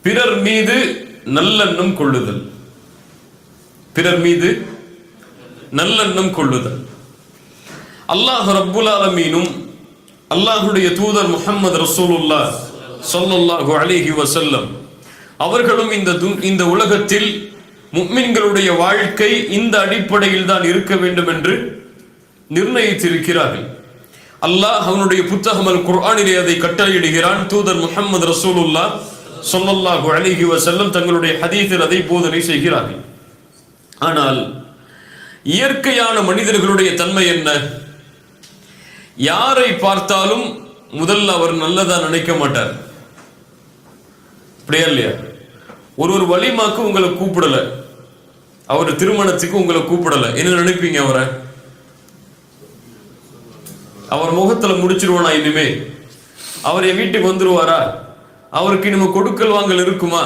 பிறர் மீது நல்லெண்ணம் கொள்ளுதல். பிறர் மீது நல்லெண்ணம் கொள்ளுதல். அல்லாஹ் ரப்புல் ஆலமீனும் அல்லாஹுடைய தூதர் முஹம்மது ரசூலுல்லாஹ் ஸல்லல்லாஹு அலைஹி வஸல்லம் அவர்களும் இந்த உலகத்தில் முஃமின்களுடைய வாழ்க்கை இந்த அடிப்படையில் தான் இருக்க வேண்டும் என்று நிர்ணயித்திருக்கிறார்கள். அல்லாஹ் அவனுடைய புத்தகம் அல் குர்ஆனிலே அதை கட்டளையிடுகிறான். தூதர் முஹம்மது ரசூலுல்லாஹ் ஸல்லல்லாஹு அலைஹி வஸல்லம் தங்களுடைய ஹதீஸில் அதை போதனை செய்கிறார்கள். ஆனால் இயற்கையான மனிதர்களுடைய தன்மை என்ன? யாரை பார்த்தாலும் முதல்ல அவர் நல்லதா நினைக்க மாட்டார். அப்படியா இல்லையா? ஒரு வலிமாக்கு உங்களை கூப்பிடல, அவர் திருமணத்துக்கு உங்களை கூப்பிடல, என்ன நினைப்பீங்க? அவர் முகத்துல முடிச்சிருவானா? இனிமே அவர் என் வீட்டுக்கு வந்துருவாரா? அவருக்கு நம்ம கொடுக்கல் வாங்கல் இருக்குமா?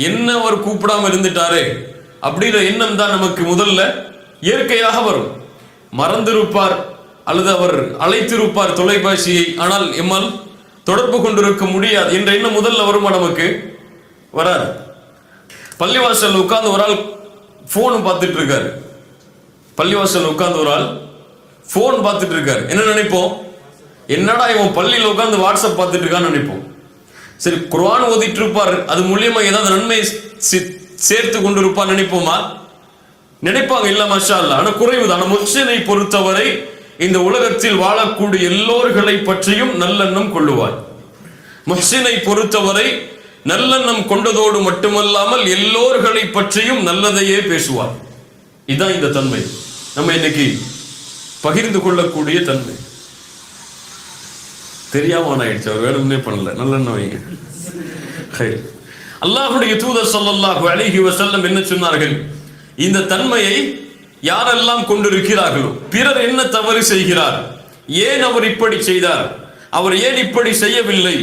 என்ன அவர் கூப்பிடாம இருந்துட்டாரே அப்படிங்கிற எண்ணம் தான் நமக்கு முதல்ல இயற்கையாக வரும். மறந்திருப்பார் அல்லது அவர் அழைத்திருப்பார் தொலைபேசியை, ஆனால் எம்மால் தொடர்பு கொண்டிருக்க முடியாது என்ற எண்ணம் முதல்ல வருமா? நமக்கு வராது. பள்ளிவாசல் உட்கார்ந்து ஒரு ஆள் போன் பார்த்துட்டு இருக்காரு. பள்ளிவாசல் உட்கார்ந்து ஒரு ஆள் போன் பார்த்துட்டு இருக்காரு. என்ன நினைப்போம்? என்னடா இவன் பள்ளியில் உட்கார்ந்து வாட்ஸ்அப் பார்த்துட்டு இருக்கான்னு நினைப்போம். சரி, குர்ஆன் ஓதிட்டு இருப்பார், அது மூலியமா ஏதாவது நன்மை சேர்த்து கொண்டு இருப்பார் நினைப்போமா? நினைப்பாங்க. இல்ல, மாஷா அல்லாஹ். ஆனா குறைவுதான். முஹ்சினை பொறுத்தவரை இந்த உலகத்தில் வாழக்கூடிய எல்லோர்களை பற்றியும் நல்லெண்ணம் கொள்ளுவார். முஹ்சினை பொறுத்தவரை நல்லெண்ணம் கொண்டதோடு மட்டுமல்லாமல் எல்லோர்களை பற்றியும் நல்லதையே பேசுவார். இதுதான் இந்த தன்மை நம்ம இன்னைக்கு பகிர்ந்து கொள்ளக்கூடிய தன்மை. தெரியாம ஆயிடுச்சு, அவர் வேணும்னே பண்ணல. நல்லெண்ணம் வைங்க. அல்லாஹ்வுடைய தூதர் ஸல்லல்லாஹு அலைஹி வஸல்லம் என்ன சொன்னார்கள்? இந்த தன்மையை யாரெல்லாம் கொண்டிருக்கிறார்களோ, பிறர் என்ன தவறு செய்கிறார், ஏன் அவர் இப்படி செய்தார், அவர் ஏன் இப்படி செய்யவில்லை,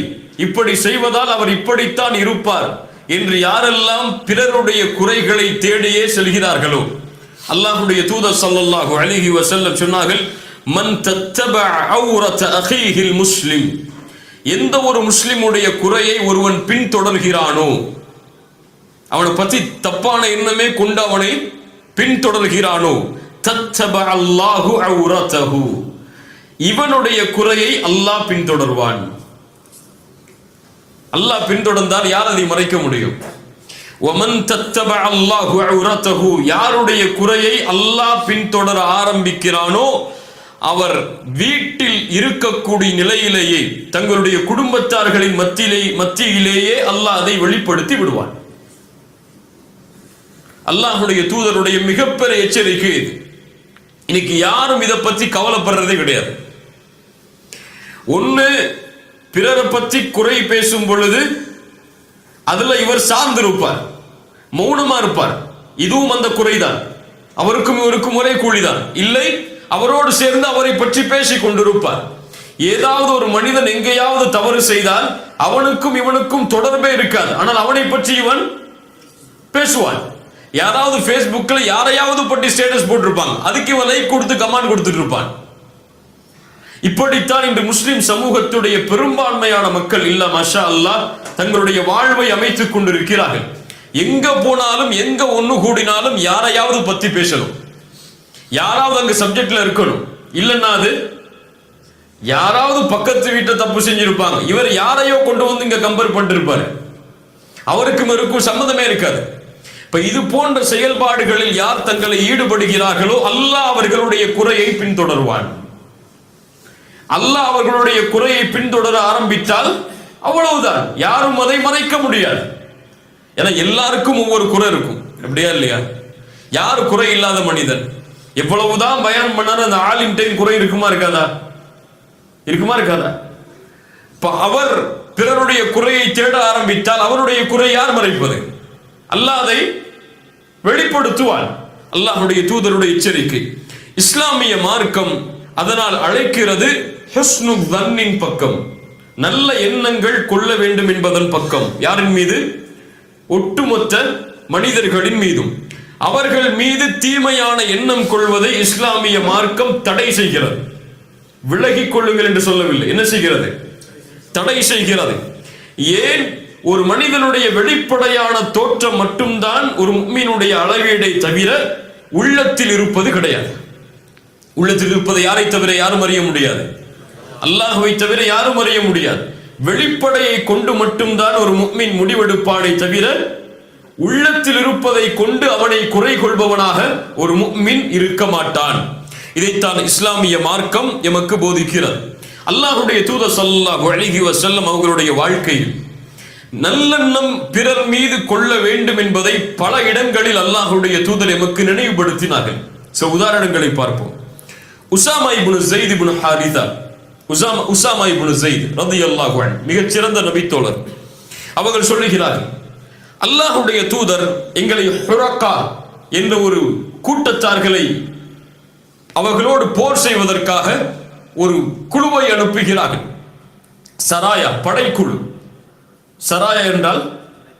இப்படி செய்வதால் அவர் இப்படித்தான் இருப்பார் என்று யாரெல்லாம் பிறருடைய குறைகளை தேடியே செல்கிறார்களோ, அல்லாஹ்வுடைய தூதர் ஸல்லல்லாஹு அலைஹி வஸல்லம் சொன்னார்கள், மன் தத்தபஅ அவ்ரத அகீஹில் முஸ்லிம், எந்த ஒரு முஸ்லிமுடைய குறையை ஒருவன் பின்தொடர்கிறானோ, அவனை பற்றி தப்பான எண்ணமே கொண்டு அவனை பின்தொடர்கிறானோ, தத்தபஅ அல்லாஹு அவ்ரதஹு, இவனுடைய குறையை அல்லாஹ் பின்தொடர்வான். அல்லாஹ் பின்தொடர்ந்தால் யார் அதை மறைக்க முடியும்? வமன் தத்தபஅ அல்லாஹு அவ்ரதஹு, யாருடைய குறையை அல்லாஹ் பின்தொடர ஆரம்பிக்கிறானோ அவர் வீட்டில் இருக்கக்கூடிய நிலையிலேயே தங்களுடைய குடும்பத்தார்களின் மத்தியிலேயே அல்லாஹ் அதை வெளிப்படுத்தி விடுவான். அல்லாஹ்வுடைய தூதருடைய மிகப்பெரிய எச்சரிக்கை இது. இன்னைக்கு யாரும் இதை பற்றி கவலைப்படுறதே கிடையாது. ஒண்ணு, பிறரை பற்றி குறை பேசும் பொழுது அதுல இவர் சார்ந்திருப்பார், மௌனமா இருப்பார். இதுவும் அந்த குறைதான், அவருக்கும் இவருக்கும் ஒரே கூலிதான். இல்லை, அவரோடு சேர்ந்து அவரை பற்றி பேசிக் கொண்டிருப்பார். ஏதாவது ஒரு மனிதன் எங்கேயாவது தவறு செய்தால் அவனுக்கும் இவனுக்கும் தொடர்பே இருக்காது, ஆனால் அவனை பற்றி இவன் பேசுவான். யாராவது பேஸ்புக்ல யாரையாவது பற்றி ஸ்டேட்டஸ் போட்டிருப்பாங்க, அதுக்கு இவன் லைக் கொடுத்து கமெண்ட் கொடுத்துட்டு இருப்பான். இப்படித்தான் இன்று முஸ்லிம் சமூகத்துடைய பெரும்பான்மையான மக்கள் இல்ல மாஷா அல்லாஹ் தங்களுடைய வாழ்வை அமைத்துக் கொண்டிருக்கிறார்கள். எங்க போனாலும் எங்க ஒண்ணு கூடினாலும் யாரையாவது பத்தி பேசணும், யாராவது அங்க சப்ஜெக்ட்ல இருக்கணும். இல்லைன்னா அது யாராவது பக்கத்து வீட்டை தப்பு செஞ்சிருப்பாங்க, இவர் யாரையோ கொண்டு வந்து இங்க கம்பேர் பண்ணிட்டு இருப்பாரு, அவருக்கும் இருக்கும் சம்மந்தமே இருக்காது. இப்ப இது போன்ற செயல்பாடுகளில் யார் தங்களை ஈடுபடுகிறார்களோ அல்லாஹ் அவர்களுடைய குறையை பின்தொடர்வான். அல்லாஹ் அவர்களுடைய குறையை பின்தொடர ஆரம்பித்தால் அவ்வளவுதான், யாரும் அதை மறைக்க முடியாது. ஏன்னா எல்லாருக்கும் ஒவ்வொரு குறை இருக்கும், அப்படியா இல்லையா? யாரு குறை இல்லாத மனிதன்? எவ்வளவுதான் பயான் பண்ணாலும் அந்த ஆலிம் டைம் குறை இருக்குமா இருக்காதா? இருக்குமா இருக்காதா? இப்ப அவர் பிறருடைய குறையை தேட ஆரம்பித்தால் அவருடைய குறை யார் மறைப்பது? அல்லாஹ் அதை வெளிப்படுத்துவான். அல்லாஹ்வுடைய தூதருடைய எச்சரிக்கை. இஸ்லாமிய மார்க்கம் அதனால் அழைக்கிறது ஹுஸ்னு தன்னின் பக்கம், நல்ல எண்ணங்கள் கொள்ள வேண்டும் என்பதன் பக்கம். யாரின் மீது? ஒட்டுமொத்த மனிதர்களின் மீதும். அவர்கள் மீது தீமையான எண்ணம் கொள்வதை இஸ்லாமிய மார்க்கம் தடை செய்கிறது. விலகிக் கொள்ளுங்கள் என்று சொல்லவில்லை, என்ன செய்கிறது? தடை செய்கிறது. ஏன்? ஒரு மனிதனுடைய வெளிப்படையான தோற்றம் மட்டும்தான் ஒரு முஃமினுடைய அளவீடை தவிர உள்ளத்தில் இருப்பது கிடையாது. உள்ளத்தில் இருப்பதை யாரை தவிர யாரும் அறிய முடியாது, அல்லாஹ்வை தவிர யாரும் அறிய முடியாது. வெளிப்படையை கொண்டு மட்டும்தான் ஒரு முஃமின் முடிவெடுப்பானை தவிர உள்ளத்தில் இருப்பதை கொண்டு அவனை குறை கொள்பவனாக ஒரு முஃமின் இருக்க மாட்டான். இதைத்தான் இஸ்லாமிய மார்க்கம் எமக்கு போதிக்கிறது. அல்லாஹ்வுடைய தூதர் ஸல்லல்லாஹு அலைஹி வஸல்லம் அவர்களுடைய வாழ்க்கையில் நல்லெண்ணம் பிறர் மீது கொள்ள வேண்டும் என்பதை பல இடங்களில் அல்லாஹ்வுடைய தூதர் எமக்கு நினைவுபடுத்தினார்கள். சில உதாரணங்களை பார்ப்போம். உஸாமா இப்னு ஸைத் இப்னு ஹாரிஸா, உஸாமா இப்னு ஸைத் ரலியல்லாஹு அன்ஹு மிகச் சிறந்த நபித்தோழர். அவர்கள் சொல்லுகிறார்கள், அல்லாஹ்வுடைய தூதர் எங்களை ஹுரக்கா என்ற ஒரு கூட்டத்தார்களை அவர்களோடு போர் செய்வதற்காக ஒரு குழுவை அனுப்புகிறார்கள். சராயா, படைக்குழு. சராயா என்றால்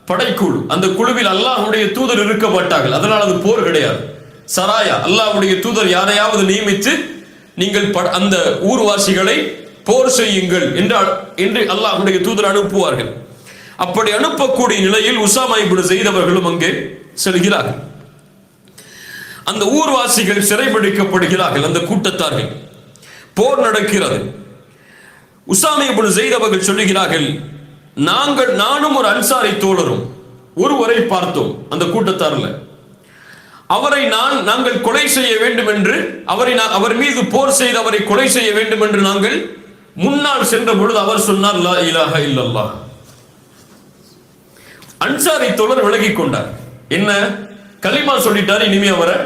படைக்குழு. அந்த குழுவில் அல்லாஹ்வுடைய தூதர் இருக்க மாட்டார்கள், அதனால் அது போர் கிடையாது. சராயா, அல்லாஹ்வுடைய தூதர் யாரையாவது நியமித்து நீங்கள் அந்த ஊர்வாசிகளை போர் செய்யுங்கள் என்று அல்லாஹ்வுடைய தூதர் அனுப்புவார்கள். அப்படி அனுப்பக்கூடிய நிலையில் உஸாமா இப்னு ஸைத் அவர்களும் அங்கே செல்கிறார்கள். அந்த ஊர்வாசிகள் சிறைபிடிக்கப்படுகிறார்கள். அந்த கூட்டத்தார்கள், போர் நடக்கிறது. உஸாமா இப்னு ஸைத் அவர்கள் சொல்லுகிறார்கள், நானும் ஒரு அன்சாரி தோழரும் ஒருவரை பார்த்தோம் அந்த கூட்டத்தார்ல. அவரை நாங்கள் கொலை செய்ய வேண்டும் என்று, அவர் மீது போர் செய்து அவரை கொலை செய்ய வேண்டும் என்று நாங்கள் முன்னால் சென்ற பொழுது அவர் சொன்னார், லா இலாஹ இல்லல்லாஹ். அன்சாரி தோழர் விலகிக் கொண்டார். என்ன, கலிமா சொல்லிட்டார், இனிமே அவரை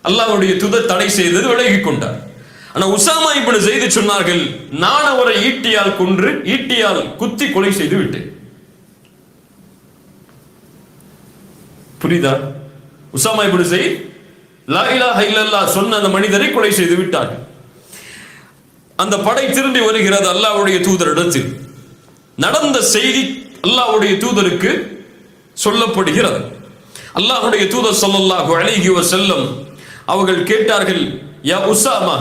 அல்லாஹ்வுடைய தூதர் தடை செய்தது, விலகிக் கொண்டார். ஆனா உஸாமா இப்னு ஸைத் சொன்னார்கள், நான் அவரை ஈட்டியால் குத்தி கொலை செய்து விட்டேன். புரியுதா? உஸாமா இப்னு ஸைத் லா இலாஹ இல்லல்லாஹ் சொன்ன அந்த மனிதரை கொலை செய்து விட்டார்கள். அந்த படை திரும்பி வருகிறது அல்லாஹ்வுடைய தூதரிடத்தில். நடந்த செய்தி அல்லாஹ்வுடைய தூதருக்கு சொல்லப்படுகிறது. அல்லாஹ்வுடைய தூதர் ஸல்லல்லாஹு அலைஹி வஸல்லம் அவர்கள் கேட்டார்கள், யா உஸாமா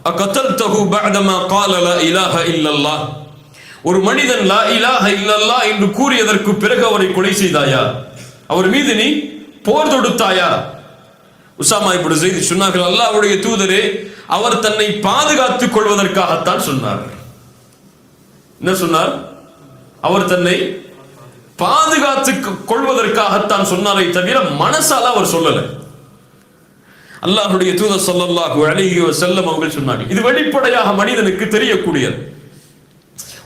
அகதல்தஹு பஅதமா قال லா இலாஹ இல்லல்லாஹ். ஒரு மனிதன் லா இலாஹ இல்லல்லாஹ் என்று கூறியதற்கு பிறகு அவரை கொலை செய்தாயா? அவர் மீது நீ போர் தொடுத்தாயா? உஸாமா இப்னு ஸைத் சொன்னார்கள், அல்லாஹ்வுடைய தூதரே, அவர் தன்னை பாதுகாத்துக் கொள்வதற்காகத்தான் சொன்னார். என்ன சொன்னார்? அவர் தன்னை பாதுகாத்துக் கொள்வதற்காகத்தான் சொன்னாரை தவிர மனசால அவர் சொல்லல. அல்லாஹ்வுடைய தூதர் ஸல்லல்லாஹு அலைஹி வஸல்லம் அவர்கள் சொன்னார்கள், இது வெளிப்படையாக மனிதனுக்கு தெரியக்கூடியது.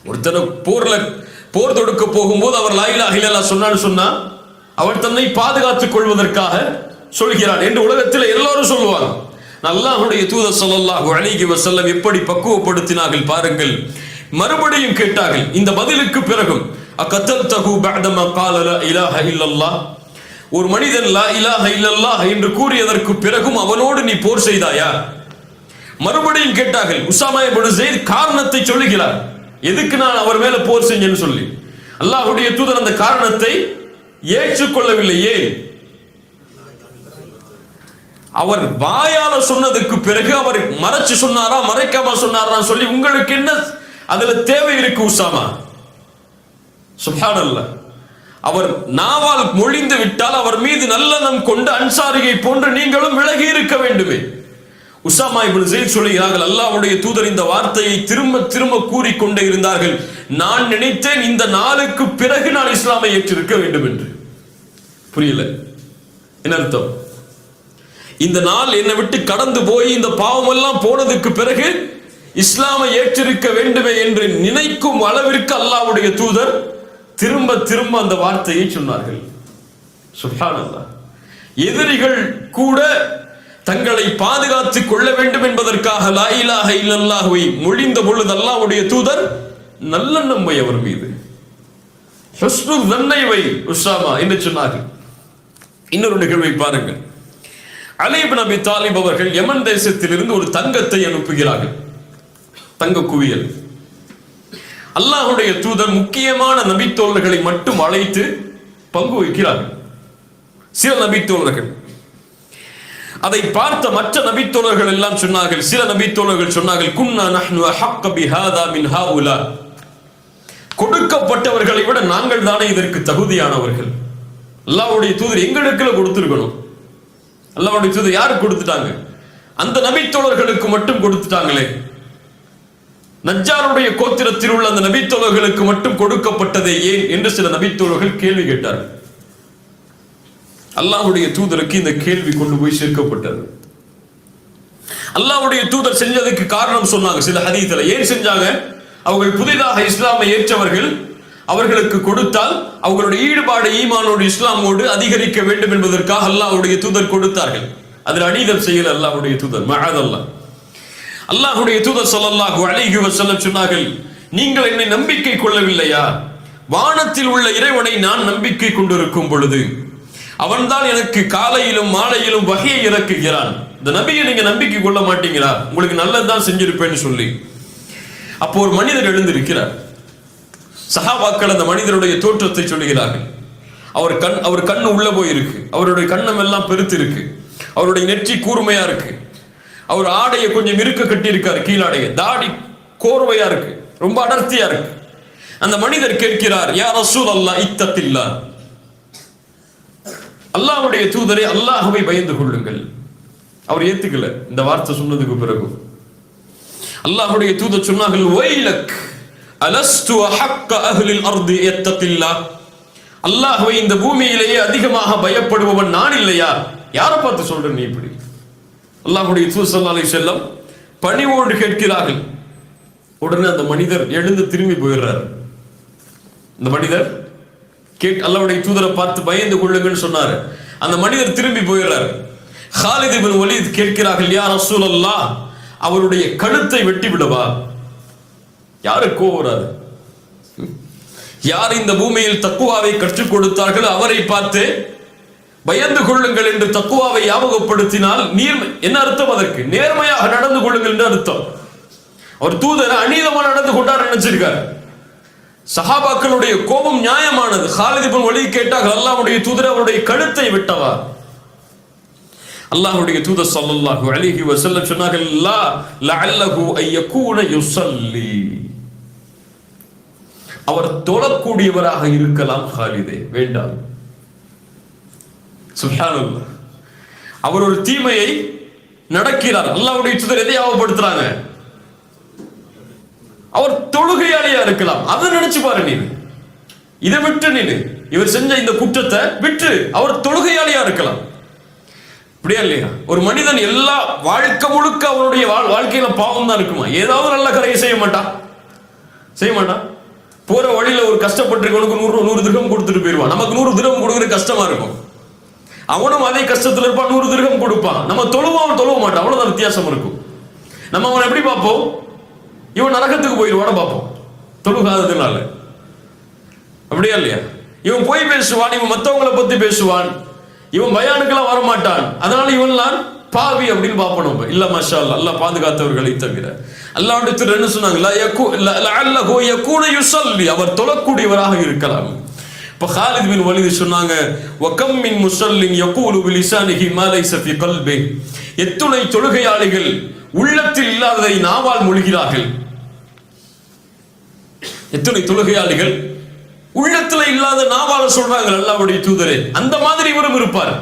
ஒருத்தர் போர் தொடுக்க போகும்போது அவர் லா இலாஹ இல்லல்லாஹ் சொன்னா அவர் தன்னை பாதுகாத்துக் கொள்வதற்காக சொல்கிறார் என்று உலகத்தில் எல்லாரும் சொல்லுவாங்க. அல்லாஹ்வுடைய தூதர் ஸல்லல்லாஹு அலைஹி வஸல்லம் எப்படி பக்குவப்படுத்தினார்கள் பாருங்கள். மறுபடியும் கேட்டார்கள் இந்த பதிலுக்கு பிறகும், அகதல்தஹு பஅதமா قال லா இலாஹ இல்லல்லாஹ். ஒரு மனிதன் லா இலாஹ இல்லல்லாஹ் என்று கூறியதற்கு பிறகும் அவனோடு நீ போர் செய்தாயா? மறுபடியும் கேட்டார்கள். உஸாமா இப்னு ஸைத் காரணத்தை சொல்லுகிறார், எதுக்கு நான் அவர் மேல போர் செஞ்சேன்னு சொல்லி. அல்லாஹ்வுடைய தூதர் அந்த காரணத்தை ஏற்றுக்கொள்ளவில்லையே. அவர் வாயால சொன்னதுக்கு பிறகு அவர் மறைச்சு சொன்னாரா மறைக்காம சொன்னாரா சொல்லி உங்களுக்கு என்ன அதுல தேவை இருக்கு உஸாமா? சுப்ஹானல்லாஹ். அவர் நாவால் மொழிந்து விட்டால் அவர் மீது நல்லெண்ணம் கொண்டு அன்சாரியை போன்று நீங்களும் விலகி இருக்க வேண்டுமே. உஸாமா இப்னு ஸைத் சொல்லுகிறார்கள், அல்லாஹ்வுடைய தூதர் இந்த வார்த்தையை திரும்ப திரும்ப கூறிக்கொண்டே இருந்தார்கள். நான் நினைத்தேன் இந்த நாளுக்கு பிறகு நான் இஸ்லாமை ஏற்றிருக்க வேண்டும் என்று. புரியல என்ன அர்த்தம்? இந்த நாள் என்னை விட்டு கடந்து போய் இந்த பாவம் எல்லாம் போனதுக்கு பிறகு இஸ்லாமை ஏற்றிருக்க வேண்டுமே என்று நினைக்கும் அளவிற்கு அல்லாஹ்வுடைய தூதர் திரும்ப திரும்ப அந்த வார்த்தையை சொன்னார்கள். சுப்ஹானல்லாஹ். எதிரிகள் கூட தங்களை பாதுகாத்துக் கொள்ள வேண்டும் என்பதற்காக லா இலாஹ இல்லல்லாஹ்வை மொழிந்த பொழுது அல்லாஹ்வுடைய தூதர் நல்லெண்ணம் வை அவர் மீது, ஹுஸ்னுல் ظنை வை உஸாமா என்று சொன்னார்கள். இன்னொரு நிகழ்வை பாருங்கள். அலி இப்னு அபி தாலிப் அவர்கள் யமன் தேசத்திலிருந்து ஒரு தங்கத்தை அனுப்புகிறார்கள், தங்க குவியல். அல்லாஹ்வுடைய தூதர் முக்கியமான நபித்தோழர்களை மட்டும் அழைத்து பங்கு வைக்கிறார்கள். சில நபித்தோழர்கள் அதை பார்த்த மற்ற நபித்தோழர்கள் எல்லாம் சொன்னார்கள், சில நபித்தோழர்கள் சொன்னார்கள், குன்னா நஹ்னு அஹக்க பிஹாதா மின் ஹாஉலா. கொடுக்கப்பட்டவர்களை விட நாங்கள் தானே இதற்கு தகுதியானவர்கள். அல்லாஹ்வுடைய தூதர் எங்களுக்குள்ள கொடுத்திருக்கணும். அல்லாஹ்வுடைய தூதர் யாருக்கு கொடுத்துட்டாங்க? அந்த நபித்தோழர்களுக்கு மட்டும் கொடுத்துட்டாங்களே. நஜ்ஜாருடைய கோத்திரத்தில் உள்ள அந்த நபித்தோழர்களுக்கு மட்டும் கொடுக்கப்பட்டதே ஏன் என்று சில நபித்தோழர்கள் கேள்வி கேட்டார்கள். அல்லாஹ்வுடைய தூதருக்கு இந்த கேள்வி கொண்டு போய் சேர்க்கப்பட்டது. அல்லாஹ்வுடைய தூதர் செஞ்சதுக்கு காரணம் சொன்னாங்க சில ஹதீஸ்ல. ஏன் செஞ்சாங்க? அவர்கள் புதிதாக இஸ்லாமை ஏற்றவர்கள், அவர்களுக்கு கொடுத்தால் அவர்களுடைய ஈடுபாடு ஈமானோடு இஸ்லாமோடு அதிகரிக்க வேண்டும் என்பதற்காக அல்லாஹ்வுடைய தூதர் கொடுத்தார்கள். அதில் அநீதம் செய்யல அல்லாஹ்வுடைய தூதர். மஅதல்லாஹ். அல்லாஹ்வுடைய தூதர் ஸல்லல்லாஹு அலைஹி வஸல்லம் சொன்னார்கள், நீங்கள் என்னை நம்பிக்கை கொள்ளவில்லையா? வானத்தில் உள்ள இறைவனை நான் நம்பிக்கை கொண்டிருக்கும் பொழுது அவன்தான் எனக்கு காலையிலும் மாலையிலும் வஹியை இறக்குகிறான். இந்த நபியை நீங்க நம்பிக்கை கொள்ள மாட்டீங்களா? உங்களுக்கு நல்லதுதான் செஞ்சிருப்பேன்னு சொல்லி. அப்போ ஒரு மனிதர் எழுந்திருக்கிறார். சஹாபாக்கள் அந்த மனிதருடைய தோற்றத்தை சொல்லுகிறார்கள். அவர் கண்ணு உள்ள போய் இருக்கு, அவருடைய கண்ணம் எல்லாம் பெருத்து இருக்கு, அவருடைய நெற்றி கூர்மையா இருக்கு, அவர் ஆடையை கொஞ்சம் இருக்க கட்டி இருக்காரு, கீழாடைய தாடி கோர்வையா இருக்கு, ரொம்ப அடர்த்தியா இருக்கு. அந்த மனிதர் கேட்கிறார், யா ரசூலல்லாஹ் இத்தகில்லாஹ், அல்லாஹ்வுடைய தூதரே அல்லாஹ்வை பயந்து கொள்ளுங்கள். அவர் ஏத்துக்கல இந்த வார்த்தை சொன்னதுக்கு பிறகு. அல்லாஹ்வுடைய தூதர் சொன்னார்கள், வைலக் அலஸ்து அஹக்க அஹ்லில் அர்தி இத்தகில்லாஹ், அல்லாஹ்வை இந்த பூமியிலேயே அதிகமாக பயப்படுபவன் நான் இல்லையா? யாரை பார்த்து சொல்ற நீ இப்படி? அல்லாஹ்வுடைய தூதர் ஸல்லல்லாஹு அலைஹி வஸல்லம் பணிவோடு கேட்கிறார்கள். உடனே அந்த மனிதர் எழுந்து திரும்பி போயிடுறார். அந்த மனிதர் அல்லாஹ்வுடைய தூதரை பார்த்து பயந்து கொள்ளுங்கன்னு சொன்னாரு. அந்த மனிதர் திரும்பி போயிடுறார். ஹாலித் இப்னு வலீத் கேட்கிறார்கள், யா ரசூலல்லாஹ், அவருடைய கழுத்தை வெட்டி விடவா? யாருக்கு கோவராது? யார் இந்த பூமியில் தக்குவாவை கற்றுக் கொடுத்தார்கள் அவரை பார்த்து பயந்து கொள்ளுங்கள் என்று தக்குவாவை ஞாபகப்படுத்தினால் என்ன அர்த்தம்? அதற்கு நேர்மையாக நடந்து கொள்ளுங்கள் என்று அர்த்தம். அவர் தூதர் அநீதமா நடந்து கொண்டார் நினைச்சிருக்கார். சஹாபாக்களுடைய கோபம் நியாயமானது. ஹாலித் இப்னு வலீத் கேட்டார்கள், அல்லாஹ்வுடைய தூதர் அவருடைய கழுத்தை வெட்டவா? அல்லாஹ்வுடைய தூதர் ஸல்லல்லாஹு அலைஹி வஸல்லம் சொன்னார்கள், லா லஅல்லஹு அய்யகூன யுஸல்லி, அவர் தொழக்கூடியவராக இருக்கலாம் ஹாலிதே, வேண்டாம். சுப்ஹானல்லாஹ். அவர் ஒரு தீமையை நடக்கிறார். அல்லாஹ்வுடைய தூதர் எதை ஞாபகப்படுத்துறாங்க? அவர் தொழுகையாளியா இருக்கலாம். அதை நினைச்சு பாரு நீ. இதை விட்டு நீ இவர் செஞ்ச இந்த குற்றத்தை விட்டு அவர் தொழுகையாளியா இருக்கலாம். அப்படியா இல்லையா? ஒரு மனிதன் எல்லா வாழ்க்கை முழுக்க அவருடைய வாழ்க்கையில பாவம் தான் இருக்குமா? ஏதாவது நல்ல கரையை செய்ய மாட்டான். போற வழியில ஒரு கஷ்டப்பட்டிருக்கவனுக்கு 100 திரகம் கொடுத்துட்டு போயிடுவான். நமக்கு 100 திரகம் கொடுக்குறது கஷ்டமா இருக்கும். அவனும் அதே கஷ்டத்துல இருப்பான், 100 திரகம் கொடுப்பான். நம்ம தொழுவோம், அவன் தொழுவ மாட்டான். அவ்வளவுதான் வித்தியாசம் இருக்கும். நம்ம அவனை எப்படி பார்ப்போம்? இவன் நரகத்துக்கு போயிடுவான பார்ப்போம், தொழுகாததுனால. அப்படியா இல்லையா? இவன் போய் பேசுவான், இவன் மற்றவங்களை பத்தி பேசுவான், இவன் பயானுக்கெல்லாம் வரமாட்டான், அதனால இவன்லாம் பாவி அப்படின்னு பார்ப்போம். இல்ல மாஷா அல்லாஹ், அல்லாஹ் பாதுகாத்தவர்களை தவிர. அல்லாஹ்வுடைய தூதர் என்ன சொன்னாங்க? லஅல்லஹு யகூன யுஸல்லி, அவர் தொழக்கூடியவராக இருக்கலாம். இப்ப ஹாலித் பின் வலீத் சொன்னாங்க, வகம் மின் முஸல்லின் யகூலு பிலிசானிஹி மா லைஸ ஃபீ கல்பி, எத்துணை தொழுகையாளிகள் உள்ளத்தில் இல்லாததை நாவால் மொழிகிறார்கள். எத்தனை தொழுகையாளிகள் உள்ளத்துல இல்லாத நாவால சொல்றாங்க அல்லாஹ்வுடைய தூதரே. அந்த மாதிரி இவரும் இருப்பார்.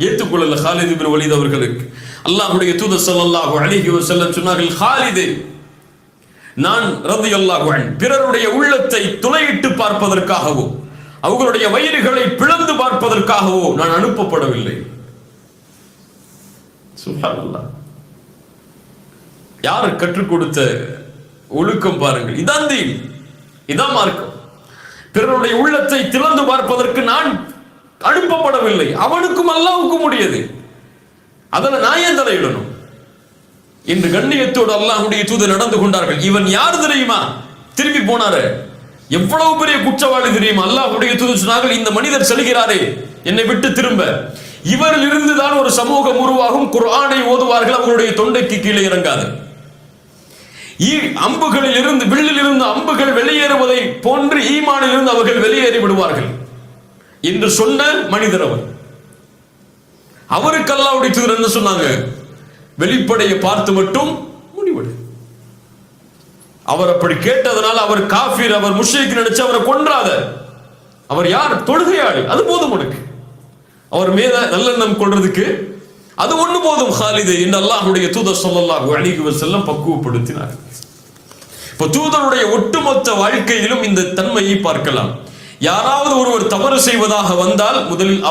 ஏற்றுக்கொள்ளல ஹாலித் இப்னு வலீத் அவர்களுக்கு. அல்லாஹ்வுடைய தூதர் ஸல்லல்லாஹு அலைஹி வஸல்லம் சொன்னார்கள், ஹாலிதே, நான் ரலியல்லாஹு அன்ஹு பிறருடைய உள்ளத்தை துளையிட்டு பார்ப்பதற்காகவோ அவர்களுடைய வயிறுகளை பிளந்து பார்ப்பதற்காகவோ நான் அனுப்பப்படவில்லை. சுப்ஹானல்லாஹ். யார் கற்றுக் கொடுத்த ஒழுக்கம் பாருங்கள். இதான் தீன், இதான் மார்க்கம். பிறருடைய உள்ளத்தை திறந்து பார்ப்பதற்கு நான் அனுப்பப்படவில்லை. அவனுக்கும் அல்லாஹ்வுக்கும் முடியாது. அதில் நான் ஏன் தலையிடணும்? இன்று கண்ணியத்தோடு அல்லாஹ்வுடைய தூதர் நடந்து கொண்டார்கள். இவன் யார் தெரியுமா? திரும்பி போனாரு. எவ்வளவு பெரிய குற்றவாளி தெரியுமா? அல்லாஹ்வுடைய தூதர் சொன்னார்கள், இந்த மனிதர் செல்கிறாரே என்னை விட்டு திரும்ப, இவரில் இருந்துதான் ஒரு சமூகம் உருவாகும். குர்ஆனை ஓதுவார்கள், அவர்களுடைய தொண்டைக்கு கீழே இறங்காது. அம்புகளில் இருந்து வில்லில் இருந்து அம்புகள் வெளியேறுவதை போன்று ஈமானில் இருந்து அவர்கள் வெளியேறி விடுவார்கள் என்று சொன்ன மனிதர் அவர். அவருக்கு அல்லாஹ்வுடைய தூதர் என்ன சொன்னாங்க? வெளிப்படையை பார்த்து மட்டும் முடிவெடு. அவர் அப்படி கேட்டதனால அவர் காஃபிர், அவர் முஷ்ரிக் நினைச்சு அவரை கொன்றாத. அவர் யார்? தொழுகையாளி. அது போதும் உனக்கு. அவர் மேல நல்லெண்ணம் கொள்றதுக்கு அது ஒண்ணு போதும் ஹாலிது என்று அல்லாஹ்வுடைய தூதர் ஸல்லல்லாஹு அலைஹி வஸல்லம் பக்குவப்படுத்தினார். இப்ப தூதருடைய ஒட்டுமொத்த வாழ்க்கையிலும் இந்த தன்மையை பார்க்கலாம். யாராவது ஒருவர் தவறு செய்வதாக வந்தால் முதலில்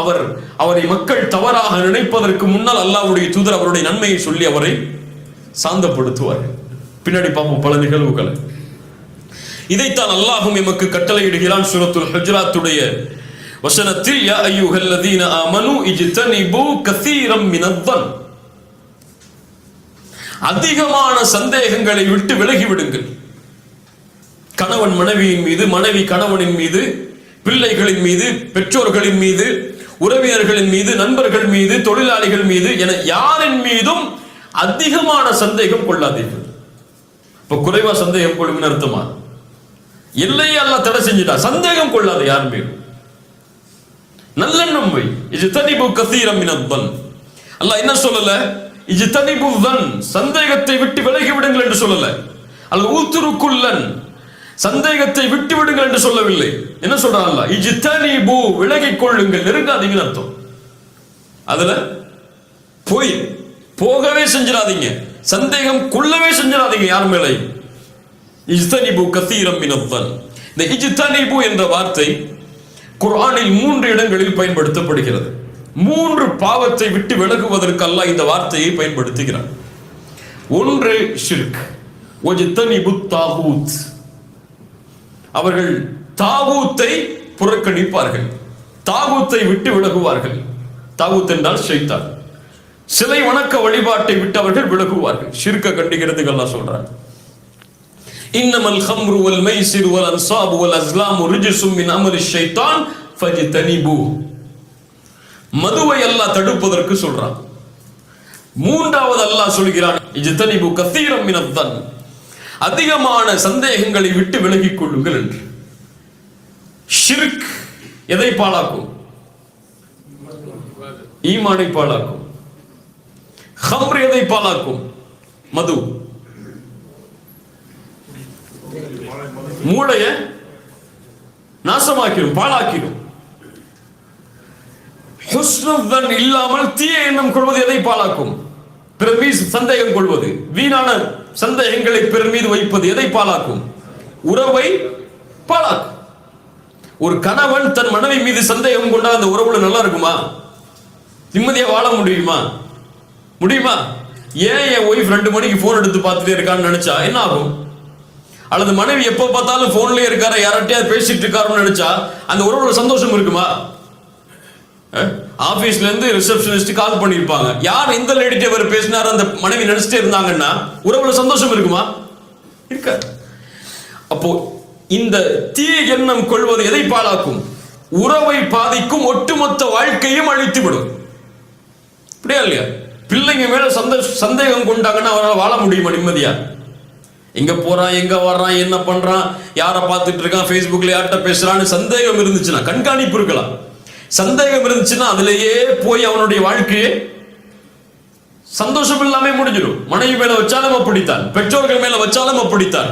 அவரை மக்கள் தவறாக நினைப்பதற்கு முன்னால் அல்லாஹ்வுடைய தூதர் அவருடைய நன்மையை சொல்லி அவரை சாந்தப்படுத்துவார்கள். பின்னாடி பார்ப்போம் பல நிகழ்வுகளை. இதைத்தான் அல்லாஹ்வும் எமக்கு கட்டளையிடுகிறான் சூரத்துல் ஹுஜராத்துடைய வசனத்தில், யா அய்யுஹல்லதீன ஆமனு இஜ்தனிபு கஸீரம் மினத்-தன், அதிகமான சந்தேகங்களை விட்டு விலகி விடுங்கள். கணவன் மனைவியின் மீது, மனைவி கணவனின் மீது, பிள்ளைகளின் மீது, பெற்றோர்களின் மீது, உறவினர்களின் மீது, நண்பர்கள் மீது, தொழிலாளிகள் மீது என யாரின் மீதும் அதிகமான சந்தேகம் கொள்ளாதீர்கள். இப்ப குறைவா சந்தேகம் கொள்ளுங்க அர்த்தமா? எல்லையை அல்லாஹ் தடை செஞ்சிட்டா. சந்தேகம் கொள்ளாத யார் மீது, நல்லெண்ணம் வை. இஜ்தனிபு கஸீரம் மினத்-தன். அல்லாஹ் என்ன சொல்லல? இஜ்தனிபு தன், சந்தேகத்தை விட்டு விலகி விடுங்கள் என்று சொல்லல. அல்லாஹ் ஊத்துருக்குல்லன், சந்தேகத்தை விட்டு விடுங்கள் என்று சொல்லவில்லை. என்ன சொல்றான் அல்லாஹ்? இஜ்தனிபு, விலகிக் கொள்ளுங்கள், நெருங்காதீங்கன்னு அர்த்தம். அதுல போகவே செஞ்சிடாதீங்க, சந்தேகம் கொள்ளவே செஞ்சிடாதீங்க யார் மேலே. இஜ்தனிபு கஸீரம் மினத்-தன். இந்த இஜ்தனிபு என்ற வார்த்தை குர்ஆனில் 3 இடங்களில் பயன்படுத்தப்படுகிறது. 3 பாவத்தை விட்டு விலகுவதற்கு அல்லாஹ் இந்த வார்த்தையை பயன்படுத்துகிறார். ஒன்று ஷிர்க், வஜ்தனிபு தாகூத், அவர்கள் தாகூத்தை புறக்கணிப்பார்கள், தாகூத்தை விட்டு விலகுவார்கள். தாகூத் என்றால் ஷைத்தான். சிலை வணக்க வழிபாட்டை விட்டு அவர்கள் விலகுவார்கள். ஷிர்க்க கண்டிக்கிறதுக்கு அல்லாஹ் சொல்றார், இன்னமல் ஹம்ரு வல் மைசிரு வல் அன்சாபு வல் அஸ்லாமு ரிஜ்சும் மின் அமலி ஷைத்தான் ஃபஜ்தனிபு. மதுவை அல்லாஹ் தடுப்பதற்கு சொல்றான். மூன்றாவது அல்லாஹ் சொல்கிறான், இஜ்தனிபு கஸீரம் மினத்-தன், அதிகமான சந்தேகங்களை விட்டு விலகிக் கொள்ளுங்கள் என்று. ஷிர்க் எதை பாழாக்கும்? ஈமானை பாழாக்கும். ஹம்ர் எதை பாழாக்கும்? மது. மூளைய நாசமாக்கிடும், பாழாக்கிடும். ஹுஸ்னுல் இல்லாமல் தீய எண்ணம் கொள்வது எதை பாழாக்கும்? பிறர் மீது சந்தேகம் கொள்வது, வீணான சந்தேகங்களை பிறர் மீது வைப்பது எதை பாழாக்கும்? உறவை பாழாக்கும். ஒரு கணவன் தன் மனைவி மீது சந்தேகம் கொண்டா அந்த உறவுல நல்லா இருக்குமா? நிம்மதியா வாழ முடியுமா? ஏன் என் ஒய்ஃப் 2 மணிக்கு போன் எடுத்து பார்த்துட்டே இருக்கான்னு நினைச்சா என்ன ஆகும்? அல்லது மனைவி எப்ப பார்த்தாலும் போன்லயே இருக்காரு, யார்கிட்டயாவது பேசிட்டு இருக்காருன்னு நினைச்சா அந்த உறவுல சந்தோஷம் இருக்குமா? ஆபீஸ்ல இருந்து ரிசப்ஷனிஸ்ட் கால் பண்ணிருப்பாங்க, யார் இந்த லேடிட்ட அவர் பேசினாரு அந்த மனைவி நினைச்சிட்டே இருந்தாங்கன்னா உறவுல சந்தோஷம் இருக்குமா? இருக்காது. அப்போ இந்த தீய எண்ணம் கொள்வது எதை பாழாக்கும்? உறவை பாதிக்கும், ஒட்டுமொத்த வாழ்க்கையும் அழித்து விடும். அப்படியா இல்லையா? பிள்ளைங்க மேல சந்தேகம் கொண்டாங்கன்னா அவரால் வாழ முடியுமா நிம்மதியா? எங்க போறான், எங்க வர்றான், என்ன பண்றான், யாரை பார்த்துட்டு இருக்கான், ஃபேஸ்புக்ல யார்கிட்ட பேசுறான்னு சந்தேகம் இருந்துச்சுன்னா, கண்காணிப்பு இருக்கலாம். சந்தேகம் இருந்துச்சுன்னா அதிலேயே போய் அவனுடைய வாழ்க்கையே சந்தோஷம் இல்லாம முடிஞ்சிடும். மனைவி மேல வச்சாலும் அப்படித்தான், பெற்றோர்கள் மேல வச்சாலும் அப்படித்தான்,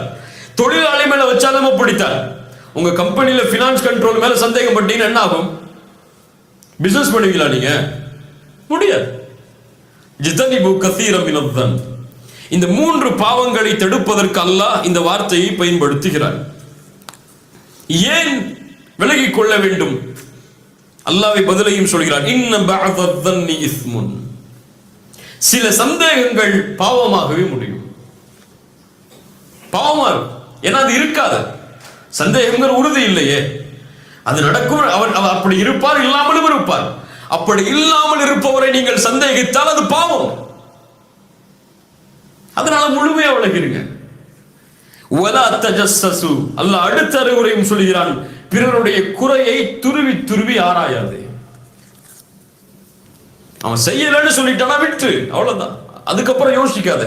தொழிலாளி மேல வச்சாலும் அப்படித்தான். உங்க கம்பெனில பினான்ஸ் கண்ட்ரோல் மேல சந்தேகம் பட்டீங்கன்னா என்ன ஆகும்? பிசினஸ் பண்ணுவீங்களா நீங்க? முடியாது. இஜ்தனிபு கஸீரம் மினத்-தன். இந்த 3 பாவங்களை தடுப்பதற்கு அல்லாஹ் இந்த வார்த்தையை பயன்படுத்துகிறார். ஏன் விலகிக் கொள்ள வேண்டும்? அல்லாஹ்வை பதிலையும் சொல்கிறார், இன்ன பஅதத்-தன்னி இஸ்முன். சில சந்தேகங்கள் பாவமாகவே முடியும். பாவமா இருக்கும். ஏன்னா அது இருக்காது, சந்தேகங்கள் உறுதி இல்லையே. அது நடக்கும். அவர் அப்படி இருப்பார், இல்லாமலும் இருப்பார். அப்படி இல்லாமல் இருப்பவரை நீங்கள் சந்தேகித்தால் அது பாவம். அதனால முழுமையா விளக்கிடுங்க. வலா தஜஸ்ஸசு. அல்லாஹ் அடுத்த அறிவுரையும் சொல்கிறான், பிறருடைய குறையை துருவி துருவி ஆராயாதே. அவன் செய்யலன்னு சொல்லிட்டானா விட்டு, அவ்வளவுதான். அதுக்கப்புறம் யோசிக்காத,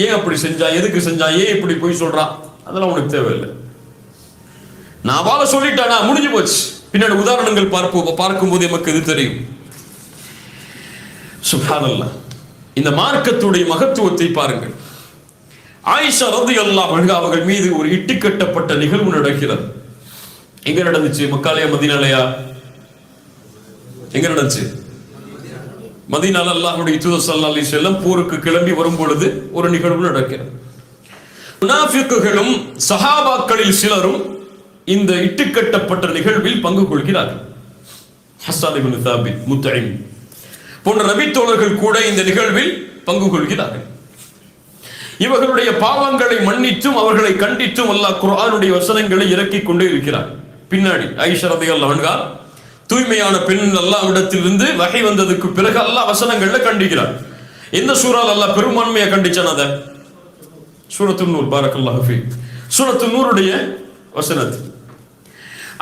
ஏன் அப்படி செஞ்சா, எதுக்கு செஞ்சா, ஏன் இப்படி போய் சொல்றான், அதெல்லாம் உனக்கு தேவையில்லை. நான் வாழ சொல்லிட்டானா முடிஞ்சு போச்சு. பின்னாடி உதாரணங்கள் பார்க்கும்போது நமக்கு இது தெரியும். சுப்ஹானல்லாஹ். இந்த மார்க்கத்துடைய மகத்துவத்தை பாருங்கள். ஆயிஷா ரலியல்லாஹு அன்ஹா அவர்கள் மீது ஒரு இட்டு கட்டப்பட்ட நிகழ்வு நடக்கிறது. எங்க நடந்துச்சு? மக்காலயா மதீனாலயா? எங்க நடந்துச்சு? மதீனால அல்லாஹ்வுடைய தூதர் ஸல்லல்லாஹு அலைஹி வஸல்லம் போருக்கு கிளம்பி வரும் பொழுது ஒரு நிகழ்வு நடக்கிறது. முனாஃபிக்குகளும் சஹாபாக்களில் சிலரும் இந்த இட்டுக்கட்டப்பட்ட நிகழ்வில் பங்கு கொள்கிறார்கள். ஹஸ்ஸான் இப்னு தாபித், முத்இம் போன்ற நபி தோழர்கள் கூட இந்த நிகழ்வில் பங்கு கொள்கிறார்கள். இவர்களுடைய பாவங்களை மன்னித்தும் அவர்களை கண்டித்தும் அல்லாஹ் குர்ஆனுடைய வசனங்களை இறக்கிக் கொண்டே இருக்கிறார். பின்னாடி ஆயிஷா ரலியல்லாஹு அன்ஹா தூய்மையான பெண் அல்லாஹ்விடத்திலிருந்து வகை வந்ததுக்கு பிறகு அல்லாஹ் வசனங்கள்ல கண்டிக்கிறார். எந்த சூறால அல்லாஹ் பெரும்பான்மையா கண்டிச்சான்? அத சூரத்துன் நூர், பாரக்கல்லாஹு ஃபீக். சூரத்துன் நூருடைய வசனத்தில்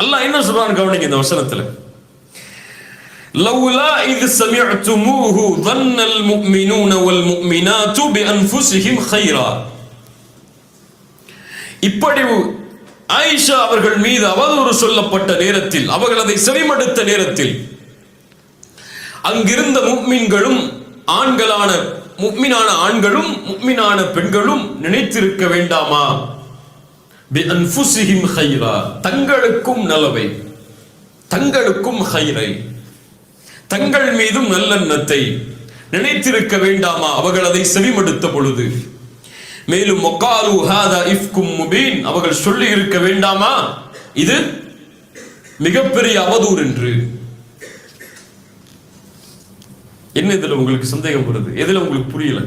அல்லாஹ் என்ன சொல்றான் கவனிங்க. இந்த வசனத்துல லவ்லா இத் சமிஅதுமூஹு ظنல் முஃமினூன வல் முஃமினாத்து பிஅன்ஃபுஸிஹிம் கைரா. இப்படி ஆயிஷா அவர்கள் மீது அவதூறு சொல்லப்பட்ட நேரத்தில், அவர்கள் அதை செவிமடுத்த நேரத்தில், அங்கிருந்த முஃமின்களும் ஆண்களான முஃமினான ஆண்களும் முஃமினான பெண்களும் நினைத்திருக்க வேண்டாமா? பிஅன்ஃபுஸிஹிம் கைரா, தங்களுக்கும் நலவை, தங்களுக்கும் கைரை, தங்கள் மீதும் நல்லெண்ணத்தை நினைத்திருக்க வேண்டாமா அவர்கள் அதை செவிமடுத்த பொழுது? மேலும் வகாலு ஹாதா இஃப்கும் முபீன், அவர்கள் சொல்லி இருக்க வேண்டாமா இது மிகப்பெரிய அவதூறு என்று. என்ன இதுல உங்களுக்கு சந்தேகம் வருது? எதுல உங்களுக்கு புரியல?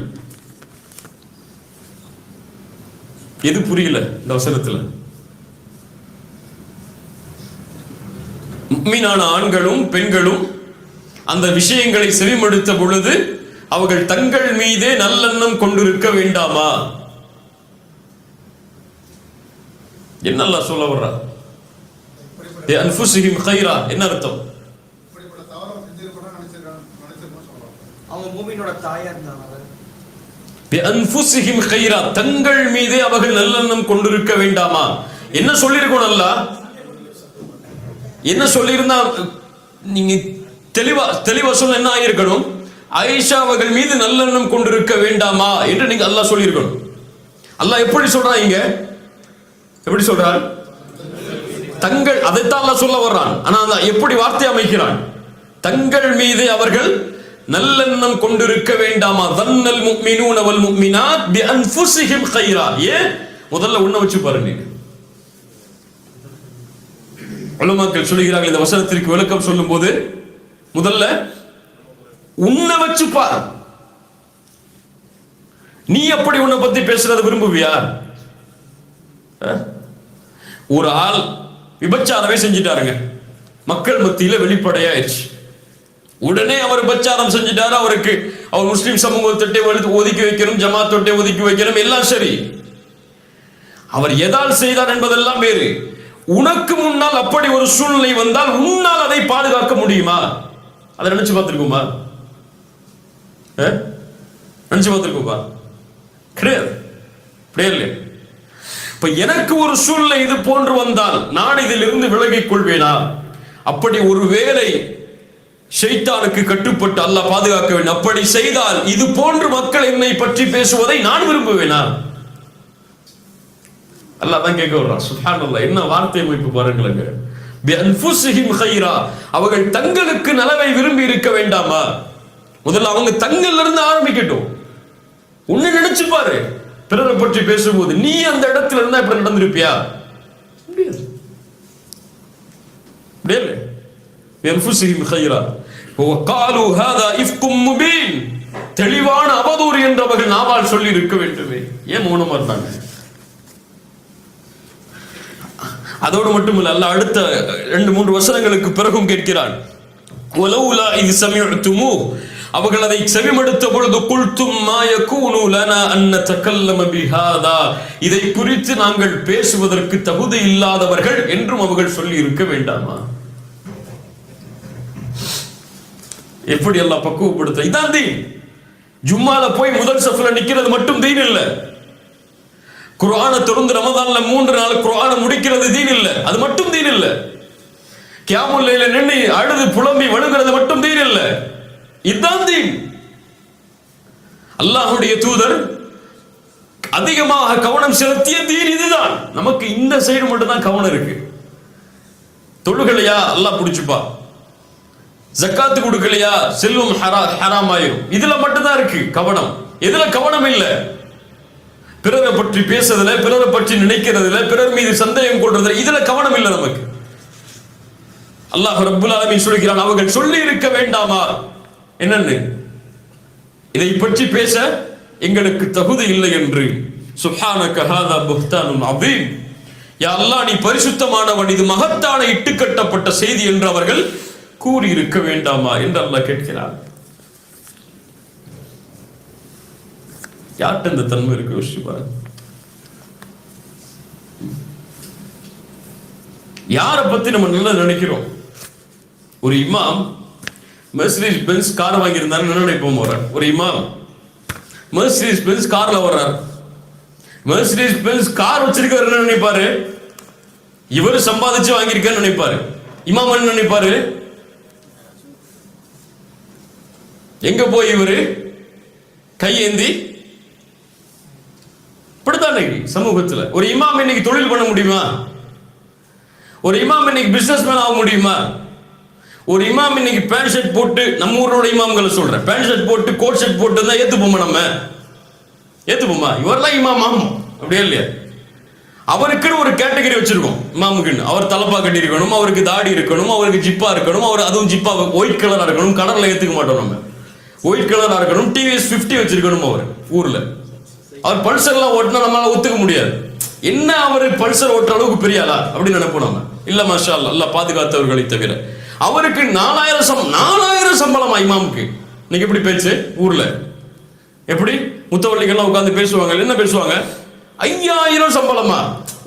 எது புரியல இந்த வசனத்துல? முஃமினான ஆண்களும் பெண்களும் அந்த விஷயங்களை செவிமடுத்த பொழுது அவர்கள் தங்கள் மீதே நல்லெண்ணம் கொண்டிருக்க வேண்டாமா? என்ன அல்லாஹ் சொல்ல வர்றா? அன்ஃபுஸிஹிம் கைரா என்ன அர்த்தம்? அவங்க மூமினோட தாயா இருந்தாங்க. அன்ஃபுஸிஹிம் கைரா, தங்கள் மீதே அவர்கள் நல்லெண்ணம் கொண்டிருக்க வேண்டாமா? என்ன சொல்லியிருக்கணும் அல்லாஹ்? என்ன சொல்லியிருந்தா நீங்க தெளிவா சொல்ல என்ன ஆயிருக்கணும்? ஆயிஷா அவர்கள் மீது நல்லெண்ணம் கொண்டிருக்க வேண்டாமா என்று நீங்க அல்லாஹ் சொல்லியிருக்கணும். அல்லாஹ் எப்படி சொல்றான் இங்க? எப்படி சொல்றான்? தங்கள், அதைத்தான் அல்லாஹ் சொல்ல வர்றான். ஆனா எப்படி வார்த்தை அமைக்கிறான்? தங்கள் மீது அவர்கள் நல்லெண்ணம் கொண்டிருக்க வேண்டாமா? ظنல் முஃமினூன வல் முஃமினாத் பிஅன்ஃபுஸிஹிம் கைரா. ஏன்? முதல்ல உன்ன வச்சு பாருங்க. உலமாக்கள் சொல்கிறார்கள் இந்த வசனத்திற்கு விளக்கம் சொல்லும் போது முதல்ல உன்ன வச்சு பாரு. நீ எப்படி உன்னை பத்தி பேசுறத விரும்புவியா? ஒரு ஆள் விபச்சாரமே செஞ்சிட்டாருங்க, மக்கள் மத்தியில வெளிப்படையாயிருச்சு. உடனே அவர் விபச்சாரம் செஞ்சிட்டாரு, அவருக்கு அவர் முஸ்லிம் சமூகத்தை ஒதுக்கி வைக்கணும், ஜமாத்தொட்டை ஒதுக்கி வைக்கணும், எல்லாம் சரி. அவர் எதால் செய்தார் என்பதெல்லாம் வேறு. உனக்கு முன்னால் அப்படி ஒரு சூழ்நிலை வந்தால் உன்னால் அதை பாதுகாக்க முடியுமா? அதை நினைச்சு பார்த்திருக்குமா? நினைச்சு பார்த்திருக்குமா? கிடையாது. இப்ப எனக்கு ஒரு சூழ்நிலை இது போன்று வந்தால் நான் இதில் இருந்து விலகிக் கொள்வேனா? அப்படி ஒரு வேளை ஷைத்தானுக்கு கட்டுப்பட்டு அல்லாஹ் பாதுகாக்க வேண்டும். அப்படி செய்தால் இது போன்று மக்கள் என்னை பற்றி பேசுவதை நான் விரும்புவேனா? அல்லாஹ் தான் கேட்க வர்றான். சுப்ஹானல்லாஹ், என்ன வார்த்தை அமைப்பு பாருங்களேங்க. பிஅன்ஃபுஸிஹிம் கைரா, அவர்கள் தங்களுக்கு நலவை விரும்பி இருக்க வேண்டாமா? முதல்ல அவங்க தங்கள்ல இருந்து ஆரம்பிக்கட்டும். உன்னை நினைச்சு பாரு, பிறரை பற்றி பேசும்போது நீ அந்த இடத்துல இருந்தா இப்படி நடந்திருப்பியா? முடியாது. பிஅன்ஃபுஸிஹிம் கைரா வகாலு ஹாதா இஃப்கும் முபீன், தெளிவான அவதூறு என்று அவர்கள் நாவால் சொல்லி இருக்க வேண்டுமே. ஏன் மௌனமா இருந்தாங்க? அதோடு மட்டுமல்ல, அல்லாஹ் அடுத்த 2-3 வசனங்களுக்கு பிறகும் கேட்கிறான். வலௌலா இத் சமிஅதுமூ, அவர்கள் அதை செவிமடுத்த பொழுது குல்தும் மா யகூனு லனா அன் நதகல்லம பிஹாதா, இதை குறித்து நாங்கள் பேசுவதற்கு தகுதி இல்லாதவர்கள் என்றும் அவர்கள் சொல்லி இருக்க வேண்டாமா? எப்படி அல்லாஹ் பக்குவப்படுத்த. இதான் தீன். ஜும்மால போய் முதல் சஃப்ல நிக்கிறது மட்டும் தீன் இல்ல. குர்ஆனை தொடர்ந்து ரமதான்ல 3 நாள் குர்ஆனை முடிக்கிறது தீன் இல்ல. அது மட்டும் தீன் இல்ல. கியாமுல் லைல நின்னு அழுது புலம்பி வழுகிறது மட்டும் தீன் இல்ல. இதுதான் தீன். அல்லாஹ்வுடைய தூதர் அதிகமாக கவனம் செலுத்திய தீன் இதுதான். நமக்கு இந்த சைடு மட்டும் தான் கவனம் இருக்கு. தொழுகலையா அல்லாஹ் புடிச்சுப்பா, ஜக்காத்து கொடுக்கலையா செல்வம் ஹராம் ஆயிரும். இதுல மட்டும் தான் இருக்கு கவனம். எதுல கவனம் இல்ல? பிறரை பற்றி பேசுறதுல, பிறரை பற்றி நினைக்கிறதுல, பிறர் மீது சந்தேகம் கொள்றதுல, இதுல கவனம் இல்ல நமக்கு. அல்லாஹ் ரப்புல் ஆலமீன் சொல்கிறான், அவர்கள் சொல்லி இருக்க வேண்டாமா என்னன்னு, இதை பற்றி பேச எங்களுக்கு தகுதி இல்லை என்று. சுப்ஹானக ஹாதா புஹ்தானுன் அதீம். யா அல்லாஹ், நீ பரிசுத்தமானவன், இது மகத்தான இட்டுக்கட்டப்பட்ட செய்தி என்று அவர்கள் கூறி இருக்க வேண்டாமா என்று அல்லாஹ் கேட்கிறார். யார்கிட்ட இந்த தன்மை இருக்கு யோசிச்சு பாருங்க. யாரை பத்தி நம்ம நல்லா நினைக்கிறோம்? ஒரு இமாம் மெர்சிடிஸ் பென்ஸ் கார் வாங்கியிருந்தாரு நினைப்போம். ஒரு இமாம் மெர்சிடிஸ் பென்ஸ் கார்ல வர்றார். மெர்சிடிஸ் பென்ஸ் கார் வச்சிருக்காரு நினைப்பாரு, இவர் சம்பாதிச்சு வாங்கியிருக்காரு நினைப்பாரு. இமாம் என்ன நினைப்பாரு? எங்க போய் இவரு கையேந்தி இப்படித்தான் சமூகத்துல. ஒரு இமாம் இன்னைக்கு தொழில் பண்ண முடியுமா? ஒரு இமாம் இன்னைக்கு பிசினஸ் மேன் ஆக முடியுமா? ஒரு இமாம் இன்னைக்கு பேண்ட் ஷர்ட் போட்டு, நம்ம ஊரோட இமாம்களை சொல்றேன், பேண்ட் ஷர்ட் போட்டு கோட் ஷர்ட் போட்டு தான் ஏத்துப்போமா? நம்ம ஏத்துப்போமா? இவரெல்லாம் இமாம் ஆகும் அப்படியே இல்லையா? அவருக்குன்னு ஒரு கேட்டகரி வச்சிருக்கோம் இமாமுக்குன்னு. அவர் தலப்பா கட்டி இருக்கணும், அவருக்கு தாடி இருக்கணும், அவருக்கு ஜிப்பா இருக்கணும், அவர் அதுவும் ஜிப்பா ஒயிட் கலரா இருக்கணும். கலர்ல ஏத்துக்க மாட்டோம் நம்ம. ஒயிட் கலரா இருக்கணும், டிவிஎஸ் 50 வச்சிருக்கணும். அவர் ஊர்ல அவர் பல்சர் எல்லாம் ஓட்டினா நம்மளால ஒத்துக்க முடியாது. என்ன அவர் பல்சர் ஓட்டுற அளவுக்கு பெரிய ஆளா அப்படின்னு நினைப்போம் நம்ம. இல்ல மாஷா அல்லாஹ், அல்லாஹ் பாதுகாத்தவர்களை தவிர. அவருக்கு 4000 சம்பளமா இமாமுக்கு? இன்னைக்கு எப்படி பேச்சு ஊர்ல? எப்படி முத்தவள்ளிகள்லாம் உட்கார்ந்து பேசுவாங்க, என்ன பேசுவாங்க? 5000 சம்பளமா?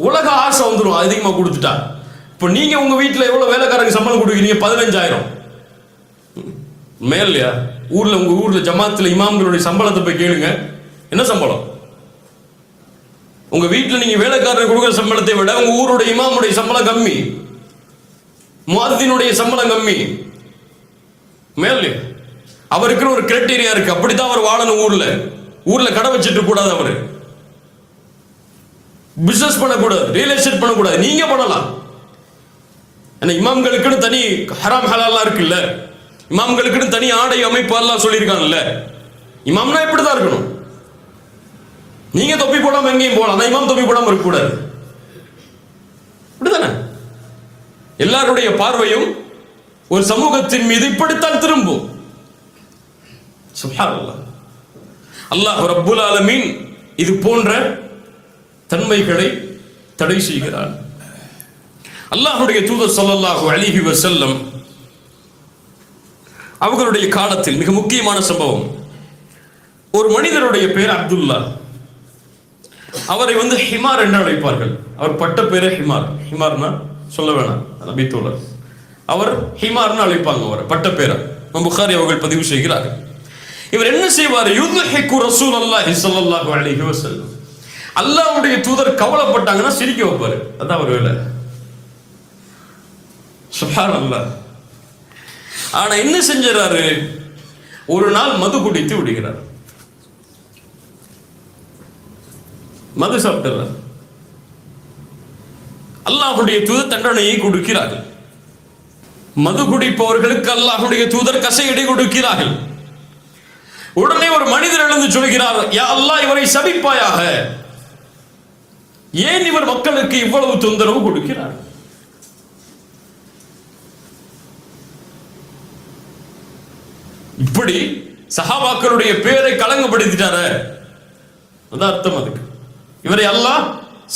உலக ஆசை வந்துடும் அதிகமா கொடுத்துட்டா. இப்ப நீங்க உங்க வீட்டுல எவ்வளவு வேலைக்காரங்க சம்பளம் கொடுக்குறீங்க? 15000 மேலையா? ஊர்ல உங்க ஊர்ல ஜமாத்துல இமாம்களுடைய சம்பளத்தை போய் கேளுங்க, என்ன சம்பளம்? உங்க வீட்டுல நீங்க வேலைக்காரர் கொடுக்குற சம்பளத்தை விட உங்க ஊருடைய இமாமுடைய சம்பளம் கம்மி, முஅத்தினுடைய சம்பளம் கம்மி. மேலே அவருக்குன்னு ஒரு கிரைட்டீரியா இருக்கு, அப்படித்தான் அவர் வாழணும். ஊர்ல கடை வச்சிட்டு கூடாது, அவரு பிசினஸ் பண்ணக்கூடாது, ரியல் எஸ்டேட் பண்ணக்கூடாது. நீங்க பண்ணலாம். இமாம்களுக்குன்னு தனி ஹராம் ஹலால்லாம் இருக்குல்ல, இமாம்களுக்குன்னு தனி ஆடை அமைப்பு எல்லாம் சொல்லியிருக்காங்கல்ல. இமாம்னா இப்படிதான் இருக்கணும். நீங்க தொப்பி போடாம எங்கேயும் போலாம், ஆனா இமாம் தொப்பி போடாம இருக்க கூடாது. அப்படிதானே? எல்லாருடைய பார்வையும் ஒரு சமூகத்தின் மீது இப்படித்தான் திரும்பும். சுப்ஹானல்லாஹ். அல்லாஹ் ரப்புல் ஆலமீன் இது போன்ற தன்மைகளை தடை செய்கிறார். அல்லாஹ்வுடைய தூதர் ஸல்லல்லாஹு அலைஹி வஸல்லம் அவர்களுடைய காலத்தில் மிக முக்கியமான சம்பவம். ஒரு மனிதருடைய பேர் அப்துல்லா. அவரை ஹிமார் என்று அழைப்பார்கள். அவர் பட்ட பேரே ஹிமார். ஹிமார்னா சொல்ல வேணாம், நபி தோழர். அவர் ஹிமார்னு அழைப்பாங்க அவரை, பட்ட பேரை. புகாரி அவர்கள் பதிவு செய்கிறார்கள். இவர் என்ன செய்வார்? யுத்ஹிகு ரசூலுல்லாஹி ஸல்லல்லாஹு அலைஹி வஸல்லம். அல்லாஹ்வுடைய தூதர் கவலைப்பட்டாங்கன்னா சிரிக்க வைப்பாரு. அதான் அவர் வேலை. சுப்ஹானல்லாஹ். ஆனா என்ன செஞ்சாரு? ஒரு நாள் மது குடித்து விடுகிறார். மது சாப்பிட்டார். அல்லாஹ்வுடைய தூதர் தண்டனையை கொடுக்கிறார்கள். மது குடிப்பவர்களுக்கு அல்லாஹ்வுடைய தூதர் கசையடி கொடுக்கிறார்கள். உடனே ஒரு மனிதர் எழுந்து சொல்கிறார், யா அல்லாஹ், இவரை சபிப்பாயாக. ஏன் இவர் மக்களுக்கு இவ்வளவு தொந்தரவு கொடுக்கிறார்? இப்படி சஹாபாக்களுடைய பேரை களங்கப்படுத்திட்டார. அதான் அர்த்தம் அதுக்கு. இவரை அல்லாஹ்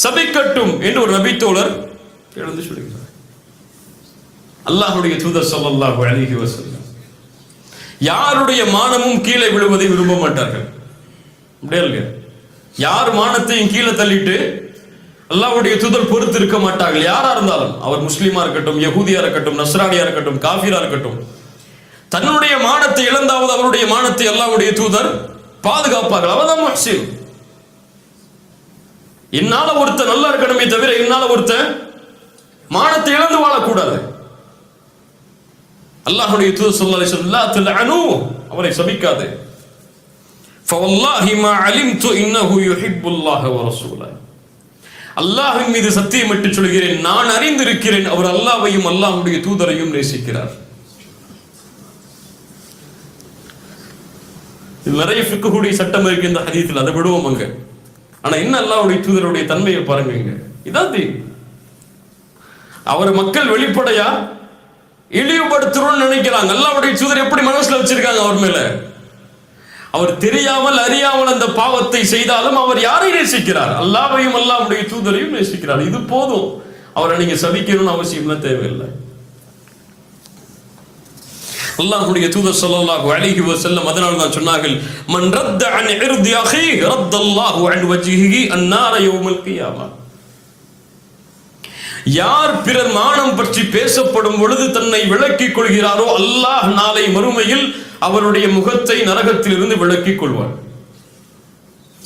சபிக்கட்டும் என்று ஒரு நபி தோழர் எழுந்து சொல்கிறார். அல்லாஹ்வுடைய தூதர் ஸல்லல்லாஹு அலைஹி வஸல்லம் யாருடைய மானமும் கீழே விழுவதை விரும்ப மாட்டார்கள். அப்படியே இல்லையா? யார் மானத்தையும் கீழே தள்ளிட்டு அல்லாஹ்வுடைய தூதர் பொறுத்து இருக்க மாட்டார்கள். யாரா இருந்தாலும், அவர் முஸ்லிமா இருக்கட்டும், யகூதியா இருக்கட்டும், நஸ்ரானியா இருக்கட்டும், காஃபிரா இருக்கட்டும், தன்னுடைய மானத்தை இழந்தாவது அவருடைய மானத்தை அல்லாஹ்வுடைய தூதர் பாதுகாப்பார்கள். அவர்தான் முஹ்சின். என்னால ஒருத்தர் நல்லா இருக்கணுமே தவிர என்னால ஒருத்தர் மானத்தை இழந்து வாழக்கூடாது. அல்லாஹ்வுடைய தூதர் ஸல்லல்லாஹு அலைஹி வஸல்லம், அவரை சபிக்காது. ஃபவல்லாஹி மா அலிம்து இன்னஹு யுஹிப்புல்லாஹ வ ரசூலஹு. அல்லாஹ்வின் மீது சத்தியமிட்டு சொல்கிறேன், நான் அறிந்திருக்கிறேன் அவர் அல்லாஹ்வையும் அல்லாஹ்வுடைய தூதரையும் நேசிக்கிறார். இது நிறைய ஃபிக்ஹுடைய சட்டம் இருக்கு இந்த ஹதீஸில், அதை விடுவோம் அங்க. ஆனா என்ன அல்லாஹ்வுடைய தூதருடைய தன்மையை பாருங்க இங்க. இதான் தீன். அவர் மக்கள் வெளிப்படையா இழிவுபடுத்துறோம்னு நினைக்கிறாங்க. அல்லாஹ்வுடைய தூதர் எப்படி மனசுல வச்சிருக்காங்க அவர் மேல? அவர் தெரியாமல் அறியாமல் அந்த பாவத்தை செய்தாலும் அவர் யாரை நேசிக்கிறார்? அல்லாஹ்வையும் அல்லாஹ்வுடைய தூதரையும் நேசிக்கிறார். இது போதும். அவரை நீங்க சபிக்கணும்னு அவசியம் தேவையில்லை. அல்லாஹ்வுடைய தூதர் ஸல்லல்லாஹு அலைஹி வஸல்லம் அதனால தான் சொன்னார்கள், மன் ரத்த அன் இர்தி அஹி ரத்தல்லாஹு அன் வஜ்ஹிஹி அன்னார யௌமல் கியாமா. யார் பிறர் மானம் பற்றி பேசப்படும் பொழுது தன்னை விலக்கிக் கொள்கிறாரோ அல்லாஹ் நாளை மறுமையில் அவருடைய முகத்தை நரகத்தில் இருந்து விலக்கிக் கொள்வார்.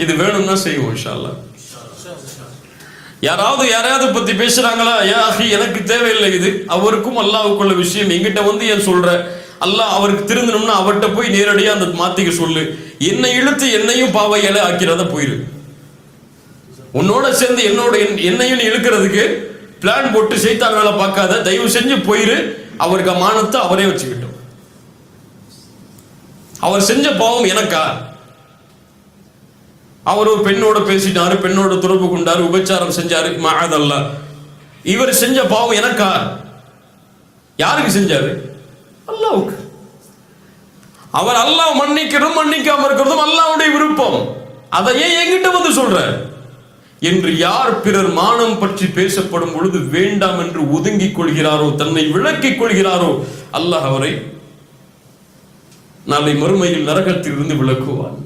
இது வேணும்னா செய்வோம் இன்ஷா அல்லாஹ். யாராவது பத்தி பேசுறாங்களா? யா அஹி, எனக்கு தேவையில்லை இது. அவருக்கும் அல்லாஹ்வுக்குள்ள விஷயம். என்கிட்ட வந்து ஏன் சொல்ற? அல்லாஹ் அவருக்கு திருந்தணும்னா அவர்கிட்ட போய் நேரடியா அந்த மாத்திக்க சொல்லு. என்னை இழுத்து என்னையும் பாவையால ஆக்கிறத போயிரு. உன்னோட சேர்ந்து என்னையும் இழுக்கிறதுக்கு பிளான் போட்டு சைத்தான் வேலை பார்க்காத. தயவு செஞ்சு போயிரு. அவருக்கு மானத்தை அவரே வச்சுக்கிட்டோம். அவர் செஞ்ச பாவம் எனக்கா? அவர் ஒரு பெண்ணோட பேசிட்டாரு, பெண்ணோட தொடர்பு கொண்டாரு, உபச்சாரம் செஞ்சாரு, மஅதல்லாஹ். இவர் செஞ்ச பாவம் எனக்கா? யாருக்கு செஞ்சாரு? அல்லாஹ்வுக்கு. அவர் அல்லாஹ் மன்னிக்கிறதும் மன்னிக்காம இருக்கிறதும் அல்லாஹ்வுடைய விருப்பம். அதை ஏன் என்கிட்ட வந்து சொல்ற என்று யார் பிறர் மானம் பற்றி பேசப்படும் பொழுது வேண்டாம் என்று ஒதுங்கிக் கொள்கிறாரோ, தன்னை விலக்கிக் கொள்கிறாரோ, அல்லாஹ் அவரை நாளை மறுமையில் நரகத்தில் இருந்து விலக்குவான்.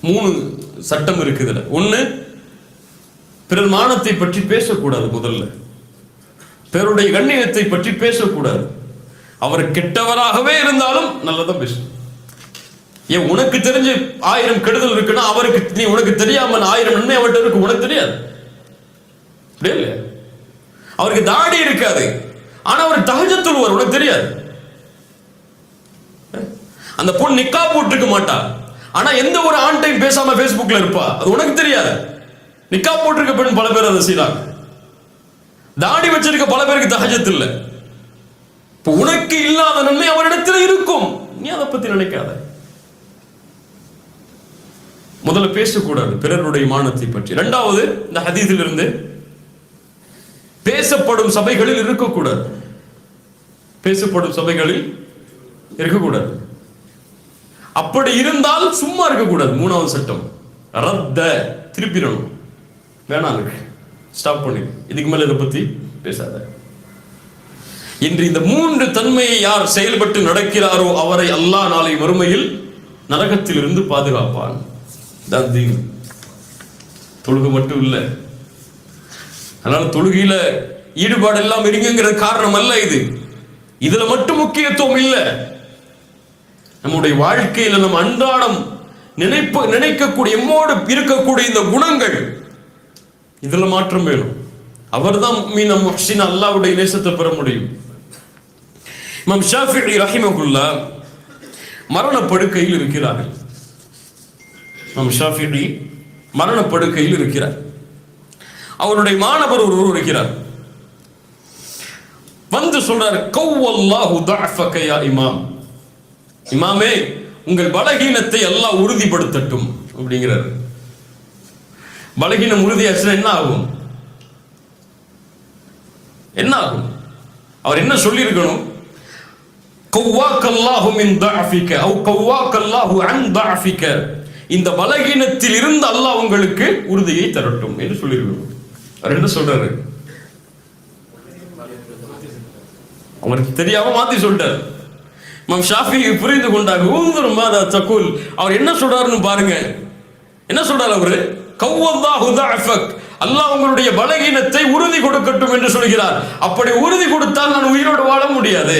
3 சட்டம் இருக்குது. ஒண்ணு, பிறர் மானத்தை பற்றி பேசக்கூடாது. முதல்ல பிறருடைய கண்ணியத்தை பற்றி பேசக்கூடாது. அவர் கெட்டவராகவே இருந்தாலும் நல்லதான் பேசணும். ஏன் உனக்கு தெரிஞ்சு 1000 கெடுதல் இருக்குன்னா அவருக்கு உனக்கு தெரியாம 1000 நன்மை அவர்கிட்ட இருக்கு, உனக்கு தெரியாது. அவருக்கு தாடி இருக்காது, ஆனா அவர் தஹஜ்ஜுத் தொழுவார், உனக்கு தெரியாது. அந்த பொண்ணு நிக்கா போட்டிருக்க மாட்டா, ஆனா எந்த ஒரு ஆண் டைம் பேசாம பேஸ்புக்ல இருப்பா, அது உனக்கு தெரியாது. நிக்கா போட்டிருக்க பெண் பல பேர் அதை செய்யறாங்க. தாடி வச்சிருக்க பல பேருக்கு தஹஜ்ஜுத் இல்லை. இப்ப உனக்கு இல்லாத நன்மை அவரிடத்தில் இருக்கும், நீ அதை பத்தி நினைக்காத. முதல்ல பேசக்கூடாது பிறருடைய மானத்தை பற்றி. 2வது, இந்த ஹதீஸில் இருந்து பேசப்படும் சபைகளில் இருக்கக்கூடாது. பேசப்படும் சபைகளில் இருக்கக்கூடாது. அப்படி இருந்தால் சும்மா இருக்கக்கூடாது. 3வது சட்டம், ரத்த, திருப்பிடணும். வேணாம், ஸ்டாப் பண்ணி, இதுக்கு மேல இதை பத்தி பேசாத. இன்று இந்த 3 தன்மையை யார் செயல்பட்டு நடக்கிறாரோ அவரை அல்லாஹ் நாளை மறுமையில் நரகத்தில் இருந்து பாதுகாப்பான். தொழுகை மட்டும் இல்லை. அதனால தொழுகையில ஈடுபாடு எல்லாம் இருங்கிற காரணம் அல்ல இது. இதுல மட்டும் முக்கியத்துவம் இல்லை. நம்முடைய வாழ்க்கையில நம்ம அன்றாடம் நினைக்கக்கூடிய எம்மோடு இருக்கக்கூடிய இந்த குணங்கள், இதுல மாற்றம் வேணும். அவர்தான் முஃமின் முஹ்சின், அல்லாஹ்வுடைய நேசத்தை பெற முடியும். இமாம் ஷாஃபிஈ ரஹிமஹுல்லாஹ் மரணப்படுக்கையில் இருக்கிறார்கள். இமாம் ஷாஃபிஈ மரணப்படுக்கையில் இருக்கிறார். அவருடைய மாணவர் ஒருவர் இருக்கிறார். வந்து சொல்றார், கவ்வல்லாஹு தஅஃபக யா இமாம். இமாமே, உங்கள் பலகீனத்தை அல்லாஹ் உறுதிப்படுத்தட்டும் அப்படிங்கிறார். பலகீனம் உறுதியாச்சுன்னா என்ன ஆகும்? என்ன ஆகும்? அவர் என்ன சொல்லி இருக்கணும்? கவ்வாக்கல்லாஹு மின் தஅஃபிக அவ் கவ்வாக்கல்லாஹு அன் தஅஃபிக. இந்த பலகீனத்தில் இருந்து அல்லாஹ் உங்களுக்கு உறுதியை தரட்டும் என்று சொல்லியிருக்கணும். அவர் என்ன சொல்றாரு? அவருக்கு தெரியாம மாத்தி சொல்றாரு. இமாம் ஷாஃபிஈ புரிந்து கொண்டாங்க. ஊந்துர் மாதா தகுல். அவர் என்ன சொல்றாருன்னு பாருங்க. என்ன சொல்றாரு அவரு? கவ்வல்லாஹு தஅஃபக். அல்லாஹ் உங்களுடைய பலகீனத்தை உறுதி கொடுக்கட்டும் என்று சொல்கிறார். அப்படி உறுதி கொடுத்தால் நான் உயிரோடு வாழ முடியாது.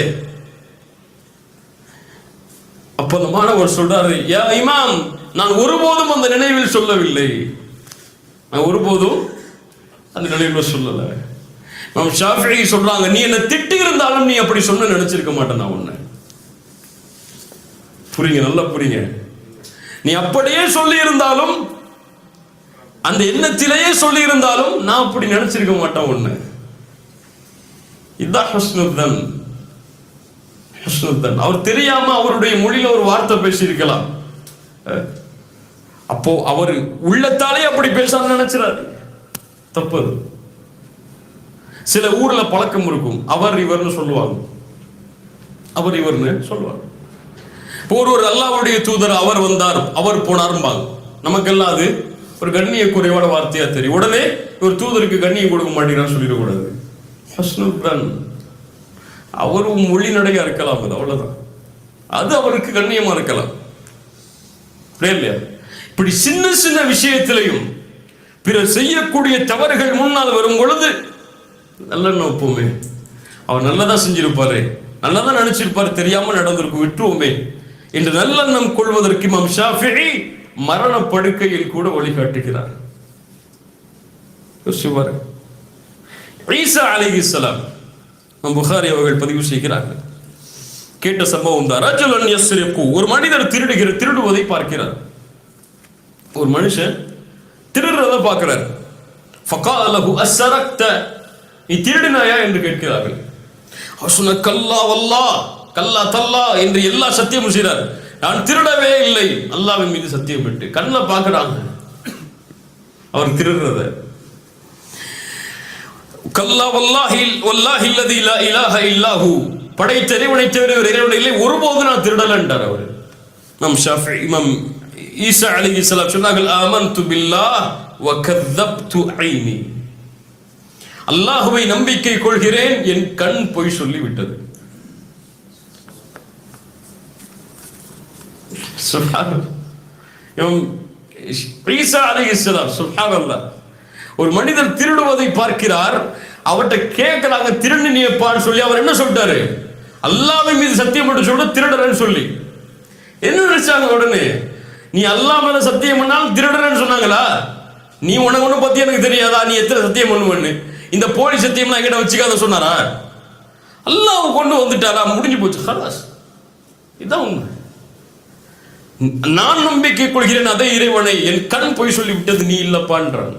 அப்ப அந்த மாணவர் சொல்றாரு, யா இமாம், நான் ஒருபோதும் அந்த நினைவில் சொல்லவில்லை. நான் ஒருபோதும் அந்த நினைவில் சொல்லல. இமாம் ஷாஃபிஈ சொல்றாங்க, நீ என்ன திட்டி இருந்தாலும் நீ அப்படி சொன்ன நினைச்சிருக்க மாட்டேன் நான் உன்னை. புரியுங்க, நல்லா புரியுங்க. நீ அப்படியே சொல்லி இருந்தாலும், அந்த எண்ணத்திலேயே சொல்லி இருந்தாலும் நான் அப்படி நினைச்சிருக்க மாட்டேன் ஒண்ணு. இதுதான் ஹுஸ்னுத்தன். ஹுஸ்னுத்தன். அவர் தெரியாம அவருடைய மொழியில ஒரு வார்த்தை பேசியிருக்கலாம். அப்போ அவர் உள்ளத்தாலே அப்படி பேசாம நினைச்சிடாரு, தப்பு. சில ஊர்ல பழக்கம் இருக்கும், அவர் இவர்னு சொல்லுவாங்க, அவர் இவர்னு சொல்லுவாங்க. ஒரு அல்லாஹ்வுடைய தூதர் அவர் வந்தார் அவர் போனார்பாங்க. நமக்கெல்லாம் அது ஒரு கண்ணிய குறைவான வார்த்தையா தெரியும். உடனே ஒரு தூதருக்கு கண்ணியம் கொடுக்க மாட்டேங்கிறான்னு சொல்லிடக்கூடாது. ஹஸ்னுத்தன். அவரும் மொழி நடையா இருக்கலாம், அது அவ்வளவுதான். அது அவருக்கு கண்ணியமா இருக்கலாம், இல்லையா? இப்படி சின்ன சின்ன விஷயத்திலையும் பிறர் செய்யக்கூடிய தவறுகள் முன்னால் வரும் பொழுது நல்லெண்ணம் வைப்போமே, அவர் நல்லதா செஞ்சிருப்பாரு, நல்லதா நினைச்சிருப்பாரு, தெரியாம நடந்திருக்கும், விட்டுருவோமே என்று நல்லெண்ணம் கொள்வதற்கு இமாம் ஷாஃபிஈ மரண படுக்கையில் கூட வழிகாட்டுகிறார். ஈசா அலைஹிஸ்ஸலாம் புகாரி அவர்கள் பதிவு செய்கிறார்கள். கேட்ட சம்பவம் தான். ரஜுலன் யஸ்ரிகு, ஒரு மனிதர் திருடுவதை பார்க்கிறார். ஒரு மனுஷன் திருடுறதை பார்க்கிறார். ஃபகால லஹு அஸ்ஸரக்த, நீ திருடினாயா என்று கேட்கிறார்கள். ஹஸ்ன கல்லா வல்லாஹ், கல்லா தல்லா என்று எல்லா சத்தியமும் செய்றார். நான் திருடவே இல்லை, அல்லாஹ்வின் மீது சத்தியம் விட்டு. கண்ணை பார்க்கறாங்க அவர் திருடுறத. கல்லா வல்லாஹி வல்லாஹி அல்லதி லா இலாஹ இல்லாஹு, படைத்த இறைவனை தவிர வேறு இறைவன் இல்லை, ஒருபோது நான் திருடல என்றார் அவர். இமாம் ஷாஃபிஈ இமாம் ஈசா அலைஹிஸ்ஸலாம் சொன்னார்கள், ஆமன்து பில்லாஹ் வ கذبtu ஐனி, அல்லாஹ்வை நம்பிக்கை கொள்கிறேன், என் கண் பொய் சொல்லி விட்டது. சுப்ஹானல்லாஹ். ஈசா அலைஹிஸ்ஸலாம் சுப்ஹானல்லாஹ். ஒரு மனிதர் திருடுவதை பார்க்கிறார். அவர்கிட்ட கேட்கிறாங்க, திருடினியப்பான்னு சொல்லி. அவர் என்ன சொல்லிட்டாரு? அல்லாஹ்வின் மீது சத்தியம் பண்ணி சொல்ற திருடறன்னு சொல்லி. என்ன நினைச்சாங்க உடனே? நீ அல்லாஹ் மேல சத்தியம் பண்ணாலும் திருடறன்னு சொன்னாங்களா? நீ உனக்கு ஒண்ணு பத்தி எனக்கு தெரியாதா? நீ எத்தனை சத்தியம் பண்ணுவன்னு? இந்த போலி சத்தியம்லாம் என்கிட்ட வச்சுக்காத சொன்னாரா? அல்லாஹ் கொண்டு வந்துட்டாரா? முடிஞ்சு போச்சு, ஹலாஸ். இதான் உண்மை. நான் நம்பிக்கை கொள்கிறேன் அதே இறைவனை, என் கண் போய் சொல்லி விட்டது நீ இல்லப்பான்றான்.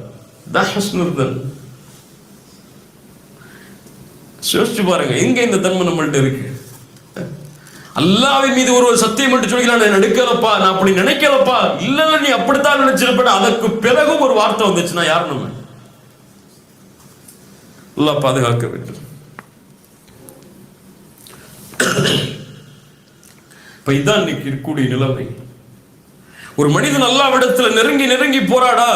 யோசிச்சு பாருங்க, எங்க இந்த தன்மை நம்மள்ட்ட இருக்கு? அல்லாஹ்வின் மீது ஒரு சத்தியம் மட்டும் சொல்லிக்கலாம், நான் எடுக்கலப்பா, நான் அப்படி நினைக்கலப்பா. இல்ல நீ அப்படித்தான் நினைச்சிருப்ப. அதற்கு பிறகு ஒரு வார்த்தை வந்துச்சுன்னா யார் நம்ம? அல்லாஹ் பாதுகாக்க வேண்டும். இப்ப இதான் இன்னைக்கு இருக்கக்கூடிய நிலைமை. ஒரு மனிதன் அல்லாஹ்விடத்துல நெருங்கி நெருங்கி போராடா,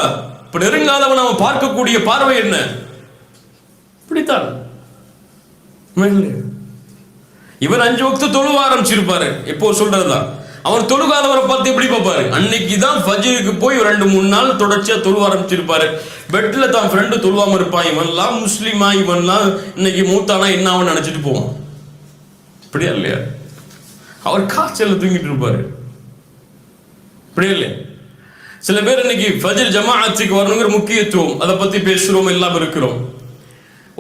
இப்ப நெருங்காதவன் அவன் பார்க்கக்கூடிய பார்வை என்ன? இப்படித்தான். இவர் 5 வக்து தொழுவ ஆரம்பிச்சிருப்பாரு, எப்போ சொல்றதுதான். அவர் தொழுகாதவரை பார்த்து எப்படி பார்ப்பாரு? அன்னைக்கு தான் ஃபஜ்ருக்கு போய் 2-3 நாள் தொடர்ச்சியா தொழுவ ஆரம்பிச்சிருப்பாரு. பெட்ல தான் ஃப்ரெண்டு தொழுவாம இருப்பான். இவன்லாம் முஸ்லிமா, இவன்லாம் இன்னைக்கு மூத்தானா என்ன அவன் நினைச்சிட்டு போவான். இப்படியா இல்லையா? அவர் காய்ச்சல் தூங்கிட்டு இருப்பாரு. இப்படியா இல்லையா? சில பேர் இன்னைக்கு ஃபஜ்ர் ஜமாஅத்துக்கு வரணுங்கிற முக்கியத்துவம் அதை பத்தி பேசுறோம், எல்லாம் இருக்கிறோம்.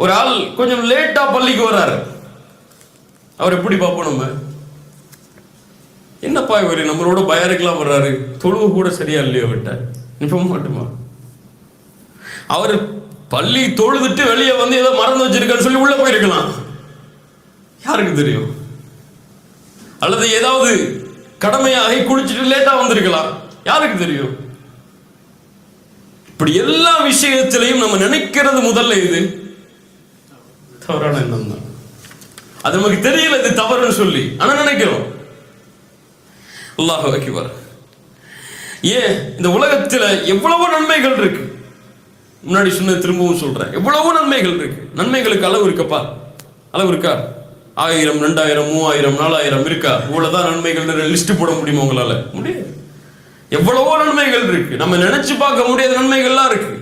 ஒரு ஆள் கொஞ்சம் லேட்டா பள்ளிக்கு வர்றாரு, அவர் எப்படி பார்ப்போம் நம்ம? என்னப்பா இவர் நம்மளோட பயாருக்கெல்லாம் வர்றாரு, தொழுவு கூட சரியா இல்லையோ விட்ட இப்ப மட்டுமா? அவர் பள்ளி தொழுதுட்டு வெளியே வந்து ஏதோ மறந்து வச்சிருக்கான்னு சொல்லி உள்ள போயிருக்கலாம், யாருக்கு தெரியும்? அல்லது ஏதாவது கடமையாகி குளிச்சுட்டு லேட்டா வந்திருக்கலாம், யாருக்கு தெரியும்? இப்படி எல்லா விஷயத்திலையும் நம்ம நினைக்கிறது முதல்ல இது தவறான எண்ணம் தான். அது நமக்கு தெரியல இது தவறுன்னு சொல்லி, ஆனா நினைக்கிறோம். அல்லாஹ் அக்பர். ஏன் இந்த உலகத்துல எவ்வளவு நன்மைகள் இருக்கு, முன்னாடி சொன்ன திரும்பவும் சொல்றேன், எவ்வளவு நன்மைகள் இருக்கு. நன்மைகளுக்கு அளவு இருக்கப்பா? அளவு இருக்கா? 1000, 2000, 3000, 4000 இருக்கா? இவ்வளவுதான் நன்மைகள் லிஸ்ட் போட முடியுமா உங்களால? முடியாது. எவ்வளவோ நன்மைகள் இருக்கு, நம்ம நினைச்சு பார்க்க முடியாத நன்மைகள்லாம் இருக்கு.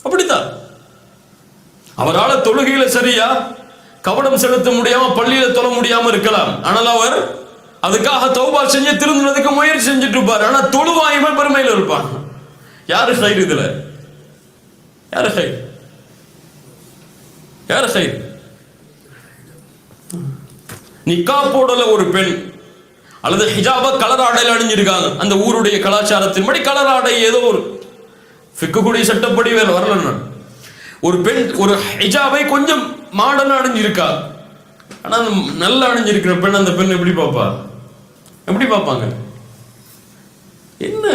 அப்படித்தான் அவரால் தொழுகையில சரியா கவனம் செலுத்த முடியாம பள்ளியில தொழ முடியாம இருக்கலாம், ஆனால் அவர் அதுக்காக தௌபா செஞ்சு திருந்துறதுக்கு முயற்சி செஞ்சுட்டு இருப்பார். ஆனா தொழுவாயுமே பெருமையில இருப்பான். யாரு சைடு இதுல? யாரு சைடு? யாரு சைடு? நிக்கா போடல ஒரு பெண், அல்லது ஹிஜாபா கலர் ஆடையில் அணிஞ்சிருக்காங்க, அந்த ஊருடைய கலாச்சாரத்தின்படி கலர் ஆடை ஏதோ ஒரு ஃபிக்ஹுடைய சட்டப்படி வேற வரல. நான் ஒரு பெண் ஒரு ஹிஜாபை கொஞ்சம் மாடர்னா அணிஞ்சிருக்கா, ஆனா நல்லா அணிஞ்சிருக்கிற பெண் அந்த பெண் எப்படி பார்ப்பாங்க? என்ன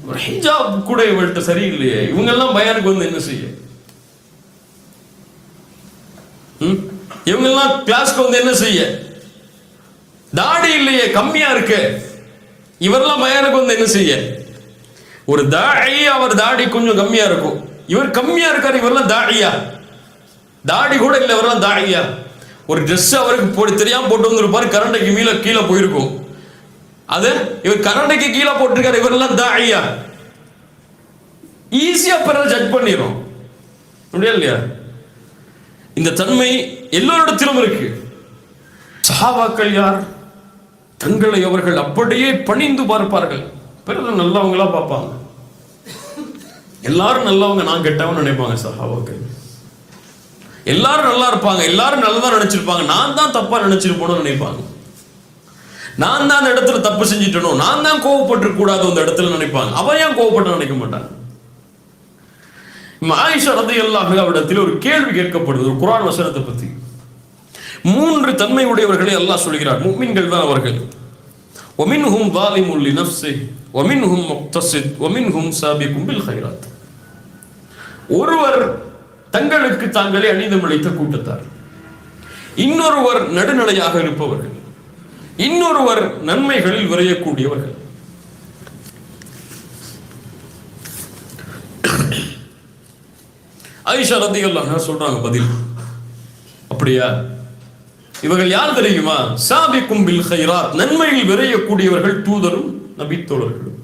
ஒரு ஹிஜாப் கூட இவள்கிட்ட சரியில்லையே, இவங்கெல்லாம் பயானுக்கு வந்து என்ன செய்ய, இவங்கெல்லாம் கிளாஸ்க்கு வந்து என்ன செய்ய, தாடி இல்லையே கம்மியா இருக்கு, இவரெல்லாம் பயானுக்கு வந்து என்ன செய்ய. ஒரு தாடி, அவர் தாடி கொஞ்சம் கம்மியா இருக்கும், இவர் கம்மியா இருக்காரு, இவரெல்லாம் தாடியா, தாடி கூட இல்லை, இவரெல்லாம் தாடியா. ஒரு ட்ரெஸ் அவருக்கு தெரியாம போட்டு வந்திருப்பாரு, கரண்டைக்கு கீழே போயிருக்கும், அது இவர் கரண்டைக்கு கீழே போட்டிருக்காரு, இவரெல்லாம் தாடியா. ஈஸியா பிறகு ஜட்ஜ் பண்ணிடும் அப்படியா இல்லையா? இந்த தன்மை எல்லோரிடத்திலும் இருக்கு. சஹாபாக்கள் யார்? தங்களை அவர்கள் அப்படியே பணிந்து பார்ப்பார்கள், பிறகு நல்லவங்களா பார்ப்பாங்க. எல்லாரும் நல்லவங்க, நான் கெட்டவன் நினைப்பாங்க சஹாபாக்கள். எல்லாரும் நல்லா இருப்பாங்க, எல்லாரும் நல்லதான் நினைச்சிருப்பாங்க, நான் தான் தப்பா நினைச்சிருப்போம்னு நினைப்பாங்க. நான் தான் அந்த இடத்துல தப்பு செஞ்சிட்டணும், நான் தான் கோவப்பட்டு கூடாது அந்த இடத்துல நினைப்பாங்க. அவன் ஏன் கோவப்பட்டு நினைக்க மாட்டாங்க. ஆயிஷா ரலியல்லாஹு அன்ஹா இடத்தில் ஒரு கேள்வி கேட்கப்படுது ஒரு குர்ஆன் வசனத்தை பத்தி. 3 தன்மை உடையவர்களை அல்லாஹ் சொல்கிறார், முஃமின்கள் தான் அவர்கள். வமின்ஹும் ஸாலிமுல் லினஃப்ஸிஹி வமின்ஹும் முக்தஸித் வமின்ஹும் சாபிகுன் பில் கைராத். ஒருவர் தங்களுக்கு தாங்களே அநீதமிழைத்த கூட்டத்தார், இன்னொருவர் நடுநிலையாக இருப்பவர்கள், இன்னொருவர் நன்மைகளில் விரையக்கூடியவர்கள். ஆயிஷா ரலியல்லாஹு அன்ஹா சொல்றாங்க பதில், அப்படியா, இவர்கள் யார் தெரியுமா? சாபிக்கும் பில் கைராத், நன்மையில் விரையக்கூடியவர்கள் தூதரும் நபித்தோழர்களும்.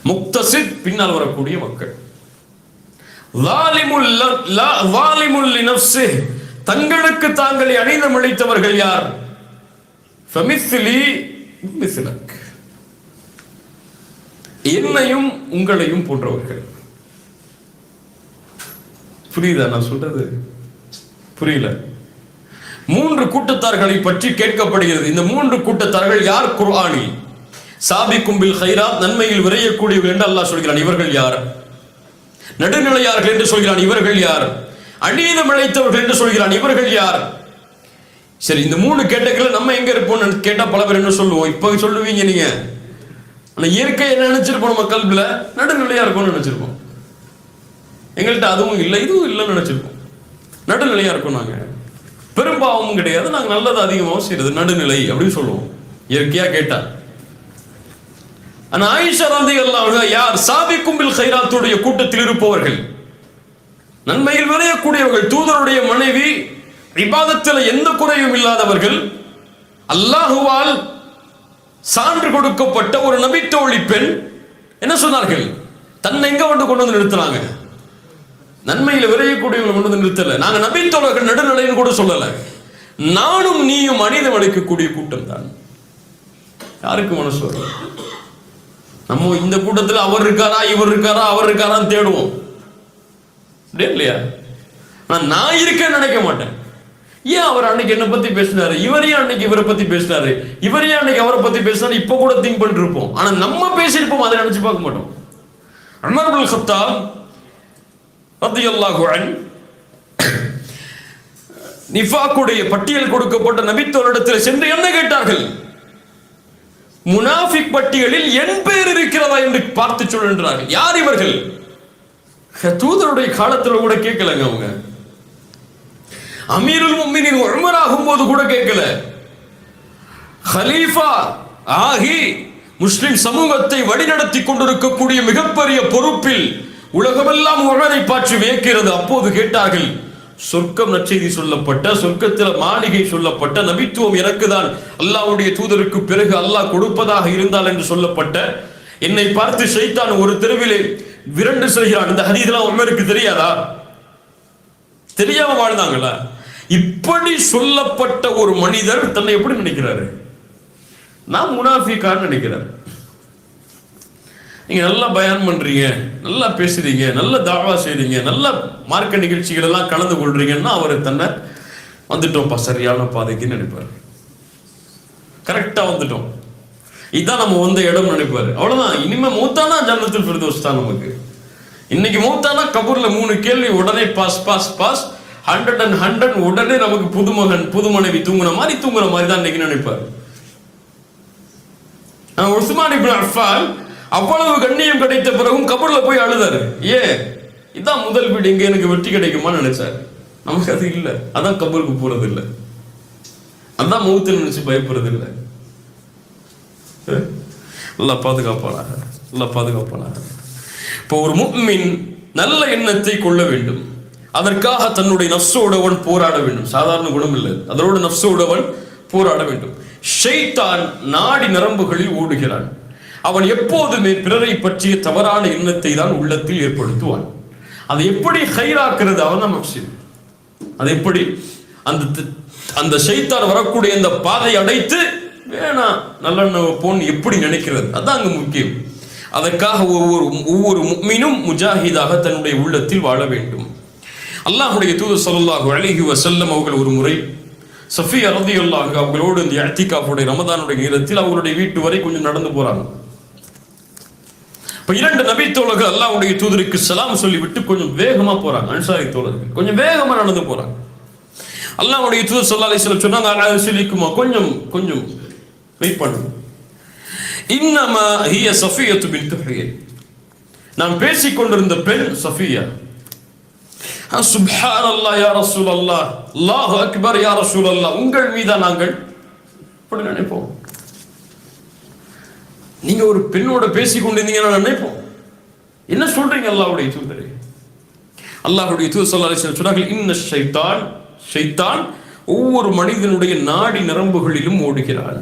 முக்தஸித், பின்னால் வரக்கூடிய மக்கள். ஸாலிமுல் லினஃப்ஸிஹி, தங்களுக்கு தாங்களே அநீதமிழைத்தவர்கள் யார்? ஃபமிஸ்லி மிஸ்லக், என்னையும் உங்களையும் போன்றவர்கள். புரியுதா நான் சொல்றது? புரியல. 3 கூட்டத்தார்களை பற்றி கேட்கப்படுகிறது. இந்த 3 கூட்டத்தார்கள் யார் குர்ஆனில்? சாபிக்கும் பில் கைராத், நன்மையில் விரையக்கூடியவர்கள் என்று அல்லாஹ் சொல்கிறான், இவர்கள் யார்? நடுநிலையார்கள் என்று சொல்கிறான், இவர்கள் யார்? அநீதம் இழைத்தவர்கள் என்று சொல்கிறான், இவர்கள் யார்? சரி, இந்த 3 கேட்டகரியில் நம்ம எங்க இருப்போம்னு கேட்டா பல பேர் என்ன சொல்லுவோம்? இப்ப சொல்லுவீங்க நீங்க, ஆனா இயற்கை என்ன நினைச்சிருப்போம்? நம்ம கல்வில நடுநிலையா இருக்கும்னு நினைச்சிருப்போம். எங்கள்கிட்ட அதுவும் இல்லை இதுவும் இல்லைன்னு நினைச்சிருப்போம். நடுநிலையா இருக்கும், நாங்க பெரும்பாவமும் கிடையாது, நாங்க நல்லது அதிகமாகவும் செய்யறது, நடுநிலை அப்படின்னு சொல்லுவோம் இயற்கையா கேட்டா. ஆனா ஆயிஷா ரலியல்லாஹு அன்ஹா யார்? சாபிக்கும் பில் கைராத்துடைய கூட்டத்தில் இருப்பவர்கள், நன்மையில் விரையக்கூடியவர்கள், தூதருடைய மனைவி, இபாதத்தில் எந்த குறையும் இல்லாதவர்கள், அல்லாஹுவால் சான்று கொடுக்கப்பட்ட ஒரு நபித்தோழி பெண். என்ன சொன்னார்கள்? தன்னை எங்க கொண்டு வந்து நிறுத்தினாங்க? நன்மையில விரையக்கூடியவங்களை கொண்டு வந்து நிறுத்தல. நாங்க நபித்தோழர்கள் நடுநிலைன்னு கூட சொல்லல. நானும் நீயும் அநீதம் இழைக்கக்கூடிய கூட்டம் தான். யாருக்கு மனசு வரும்? நம்ம இந்த கூட்டத்தில் அவர் இருக்காரா, இவர் இருக்காரா, அவர் இருக்காரான்னு தேடுவோம் இல்லையா? நான் இருக்கேன்னு நினைக்க மாட்டேன். ஏன் அவர் அன்னைக்கு என்ன பத்தி பேசினாரு, இவரையே அன்னைக்கு இவரை பத்தி பேசினாரு, இவரையே அன்னைக்கு அவரை பத்தி பேசினாரு, இப்ப கூட திங்க் பண்ணிட்டு இருப்போம். ஆனா நம்ம பேசியிருப்போம், அதை நினைச்சு பார்க்க மாட்டோம். உமர் இப்னுல் கத்தாப் ரலியல்லாஹு அன்ஹு நிஃபாக்குடைய பட்டியல் கொடுக்கப்பட்ட நபித்தோரிடத்தில் சென்று என்ன கேட்டார்கள்? முனாஃபிக் பட்டியலில் என் பேர் இருக்கிறதா என்று பார்த்து சொல்கின்றார்கள். யார் இவர்கள்? தூதருடைய காலத்தில் கூட கேட்கலங்க. அவங்க அமீருல் முஃமினீன் உமர் ஆகும்போது கூட கேட்கல. ஹலீஃபா ஆகி முஸ்லிம் சமூகத்தை வழிநடத்தி கொண்டிருக்கக்கூடிய மிகப்பெரிய பொறுப்பில் உலகமெல்லாம் உமரை பார்த்து வியக்கிறது. அப்போது கேட்டார்கள், சொர்க்கம் நற்செய்தி சொல்லப்பட்ட, சொர்க்கத்தில் மாளிகை சொல்லப்பட்ட, நபித்துவம் எனக்குதான் அல்லாஹ்வுடைய தூதருக்கு பிறகு அல்லாஹ் கொடுப்பதாக இருந்தால் என்று சொல்லப்பட்ட, என்னை பார்த்து ஷைத்தான் ஒரு தெருவிலே விரண்டு செல்கிறான். இந்த ஹதீஸ்லாம் உமருக்கு தெரியாதா? தெரியாம வாழ்ந்தாங்களா? இப்படி சொல்லப்பட்ட ஒரு மனிதர் தன்னை எப்படி நினைக்கிறாரு? நான் முனாஃபிக்கான்னு நினைக்கிறார். நீங்க நல்லா பயான் பண்றீங்க, நல்லா பேசுறீங்க, நல்ல தாவா செய்றீங்க, நல்ல மார்க்க நிகழ்ச்சிகள் எல்லாம் கலந்து கொள்றீங்கன்னா அவர் தன்னை வந்துட்டோம்ப்பா சரியான பாதைக்கு நினைப்பார். கரெக்டா வந்துட்டோம், இதான் நம்ம வந்த இடம் நினைப்பாரு. அவ்வளவுதான். இனிமே மூத்தானா ஜன்னத்துல் ஃபிர்தௌஸ் தான் நமக்கு. இன்னைக்கு மூத்தானா கபூர்ல 3 கேள்வி உடனே பாஸ் பாஸ் பாஸ், 100 and 100 உடனே நமக்கு புதுமகன் புது மனைவி தூங்குற மாதிரி தான் இன்னைக்கு நினைப்பாரு. உஸ்மான் இப்னு அஃபான் அவ்வளவு கண்ணியம் கிடைத்த பிறகும் கபூர்ல போய் அழுதாரு. இதான் முதல் வீடு, இங்க எனக்கு வெற்றி கிடைக்குமான்னு நினைச்சாரு. நமக்கு அது இல்லை. அதான் கபூருக்கு போறது இல்லை, அதான் மௌத்தை நினைச்சு பயப்படுறது இல்லை. அல்லாஹ் பாதுகாப்பானாக, அல்லாஹ் பாதுகாப்பானாக. இப்போ ஒரு முஃமின் நல்ல எண்ணத்தை கொள்ள வேண்டும். அதற்காக தன்னுடைய நஃப்ஸோடவன் போராட வேண்டும். சாதாரண குணம் இல்லை, அதோட நஃப்ஸோடவன் போராட வேண்டும். ஷைத்தான் நாடி நரம்புகளில் ஓடுகிறான். அவன் எப்போதுமே பிறரை பற்றிய தவறான எண்ணத்தை தான் உள்ளத்தில் ஏற்படுத்துவான். அதை எப்படி ஹைராக்குறது அவன் தான் மக்சீத். அது எப்படி அந்த ஷைத்தான் வரக்கூடிய அந்த பாதை அடைத்து வேணாம் நல்லெண்ண போன்னு எப்படி நினைக்கிறது, அதான் அங்க முக்கியம். அதற்காக ஒவ்வொரு முஃமினும் முஜாஹிதாக தன்னுடைய உள்ளத்தில் வாழ வேண்டும். அல்லாஹ்வுடைய தூதர் ஸல்லல்லாஹு அலைஹி வஸல்லம் அவர்கள் ஒரு முறை சஃபியா ரலியல்லாஹு அன்ஹா அவங்களோடு இந்த இஅ்திகாஃபுடைய ரமதானுடைய நேரத்தில் அவங்களுடைய வீட்டு வரை கொஞ்சம் நடந்து போறாங்க. இப்ப 2 நபி தோழர்கள் அல்லாஹ்வுடைய தூதருக்கு சலாம் சொல்லிவிட்டு கொஞ்சம் வேகமா போறாங்க. அன்சாரி தோழர்கள் கொஞ்சம் வேகமா நடந்து போறாங்க. அல்லாஹ்வுடைய தூதர் ஸல்லல்லாஹு அலைஹி வஸல்லம் சொன்னாங்க, அலா கொஞ்சம் கொஞ்சம் வெயிட் பண்ணுங்க. இன்னமா ஹிய சஃபியத்து பின்த் ஹுயை, நாம் பேசிக் கொண்டிருந்த பெண் சஃபியா. சுப்ஹானல்லாஹ் யா ரசூலல்லாஹ், அல்லாஹு அக்பர் யா ரசூலல்லாஹ், உங்கள் மீதா நாங்கள் அப்படி நினைப்போம். நீங்க ஒரு பெண்ணோட பேசிக் கொண்டிருந்தீங்கன்னா நினைப்போம், என்ன சொல்றீங்க அல்லாஹ்வுடைய தூதரே? அல்லாஹ்வுடைய தூதர் ஸல்லல்லாஹு அலைஹி வஸல்லம் சொன்னார்கள், இன்ன ஷைத்தான் ஒவ்வொரு மனிதனுடைய நாடி நரம்புகளிலும் ஓடுகிறான்,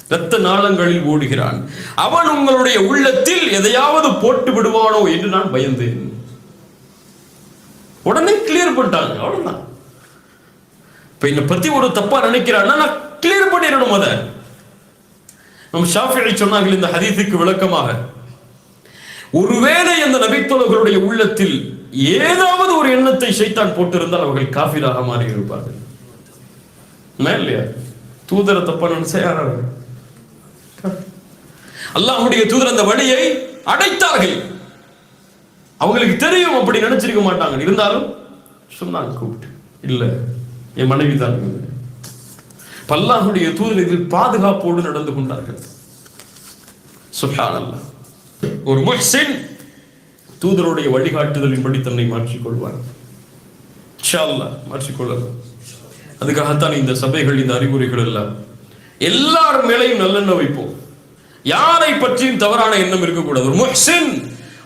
இரத்த நாளங்களில் ஓடுகிறான். அவன் உங்களுடைய உள்ளத்தில் எதையாவது போட்டு விடுவானோ என்று நான் பயந்தேன். உடனே கிளியர் பண்ணிட்டாங்க. அவ்வளவுதான். இப்ப என்னை பத்தி ஒரு தப்பா நினைக்கிறான்னா நான் கிளியர் பண்ணிடணும். அதை நம் ஷாஃபிஈ சொன்னார்கள் இந்த ஹதீஸுக்கு விளக்கமாக, ஒருவேளை அந்த நபித்தோழர்களுடைய உள்ளத்தில் ஏதாவது ஒரு எண்ணத்தை ஷைத்தான் போட்டிருந்தால் அவர்கள் காஃபிராக மாறி இருப்பார்கள். இல்லையா? தூதரை தப்பா நினைச்சா யாராவது அல்லாஹ்வுடைய தூதர் அந்த வழியை அடைத்தார்கள். அவங்களுக்கு தெரியும் அப்படி நினைச்சிருக்க மாட்டாங்க. இருந்தாலும் சொன்னாங்க கூப்பிட்டு, இல்ல என் மனைவி தான். அல்லாஹ்வுடைய தூதர் இதில் பாதுகாப்போடு நடந்து கொண்டார்கள். சுப்ஹானல்லாஹ். ஒரு முஹ்சின் தூதருடைய வழிகாட்டுதலின்படி தன்னை மாற்றிக்கொள்வார். இன்ஷா அல்லாஹ் மாற்றிக்கொள்ளலாம். அதுக்காகத்தான் இந்த சபைகள், இந்த அறிவுரைகள் எல்லாம். எல்லார் மேலையும் நல்லெண்ணம் வைப்போம். யாரை பற்றியும் தவறான எண்ணம் இருக்கக்கூடாது. ஒரு முஹ்சின்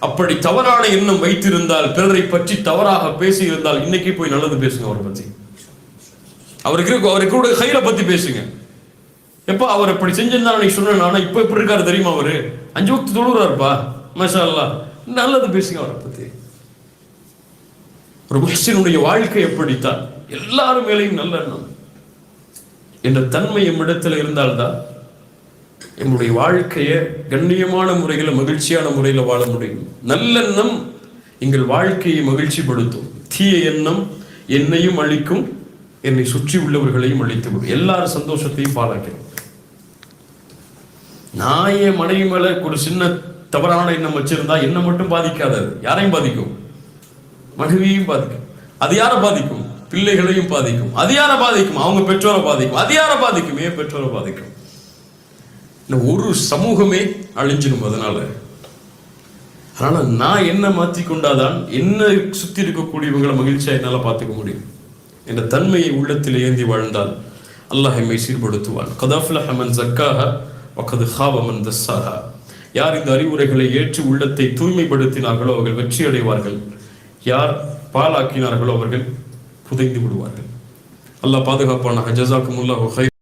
அப்படி தவறான எண்ணம் வைத்திருந்தால், பிறரை பற்றி தவறாக பேசி இருந்தால், இன்னைக்கு போய் நல்லது பேசுங்க. அவரை பத்தி, அவருக்கு ஹைர பத்தி பேசுங்க. எப்ப அவர் அப்படி செஞ்சிருந்தா நீ சொன்ன, ஆனா இப்ப எப்படி இருக்காரு தெரியுமா? அவரு 5 வக்த் தொழுறாருப்பா, மாஷா அல்லாஹ், நல்லது பேசுங்க அவரை பத்தி. ஒரு முஹ்சினுடைய வாழ்க்கை எப்படித்தான், எல்லாரும் மேலையும் நல்லெண்ணம் என்ற தன்மை எம்மிடத்தில் இருந்தால்தான் என்னுடைய வாழ்க்கையை கண்ணியமான முறையில், மகிழ்ச்சியான முறையில் வாழ முடியும். நல்லெண்ணம் எங்கள் வாழ்க்கையை மகிழ்ச்சிப்படுத்தும். தீய எண்ணம் என்னையும் அழிக்கும், என்னை சுற்றி உள்ளவர்களையும் அழித்துவிடும், எல்லாரும் சந்தோஷத்தையும் பாழாக்கிறோம். நான் என் மனைவி மேல ஒரு சின்ன தவறான எண்ணம் வச்சிருந்தா என்ன மட்டும் பாதிக்காதது, யாரையும் பாதிக்கும், மனைவியையும் பாதிக்கும். அது யாரை பாதிக்கும்? பிள்ளைகளையும் பாதிக்கும். அது யாரை பாதிக்கும்? அவங்க பெற்றோரை பாதிக்கும். அது யாரை பாதிக்கும்? ஏன் பெற்றோரை பாதிக்கும். ஒரு சமூகமே அழிஞ்சிடும். அதனால நான் என்ன மாற்றிக்கொண்டாதான் என்ன சுத்தி இருக்கக்கூடியவங்களை மகிழ்ச்சியா என்னால பார்த்துக்க முடியும் என்ற தன்மையை உள்ளத்தில் ஏந்தி வாழ்ந்தால் அல்லாஹ் எம்மை சீர்படுத்துவான். கத் அஃப்லஹ மன் ஸக்காஹா வ கத் ஹாப மன் தஸ்ஸாஹா. யார் இந்த அறிவுரைகளை ஏற்று உள்ளத்தை தூய்மைப்படுத்தினார்களோ அவர்கள் வெற்றி அடைவார்கள். யார் பாலாக்கினார்களோ அவர்கள் புதைந்து விடுவார்கள். அல்லாஹ் பாதுகாப்பானாக. ஜஸாக்குமுல்லாஹு ஹைர்.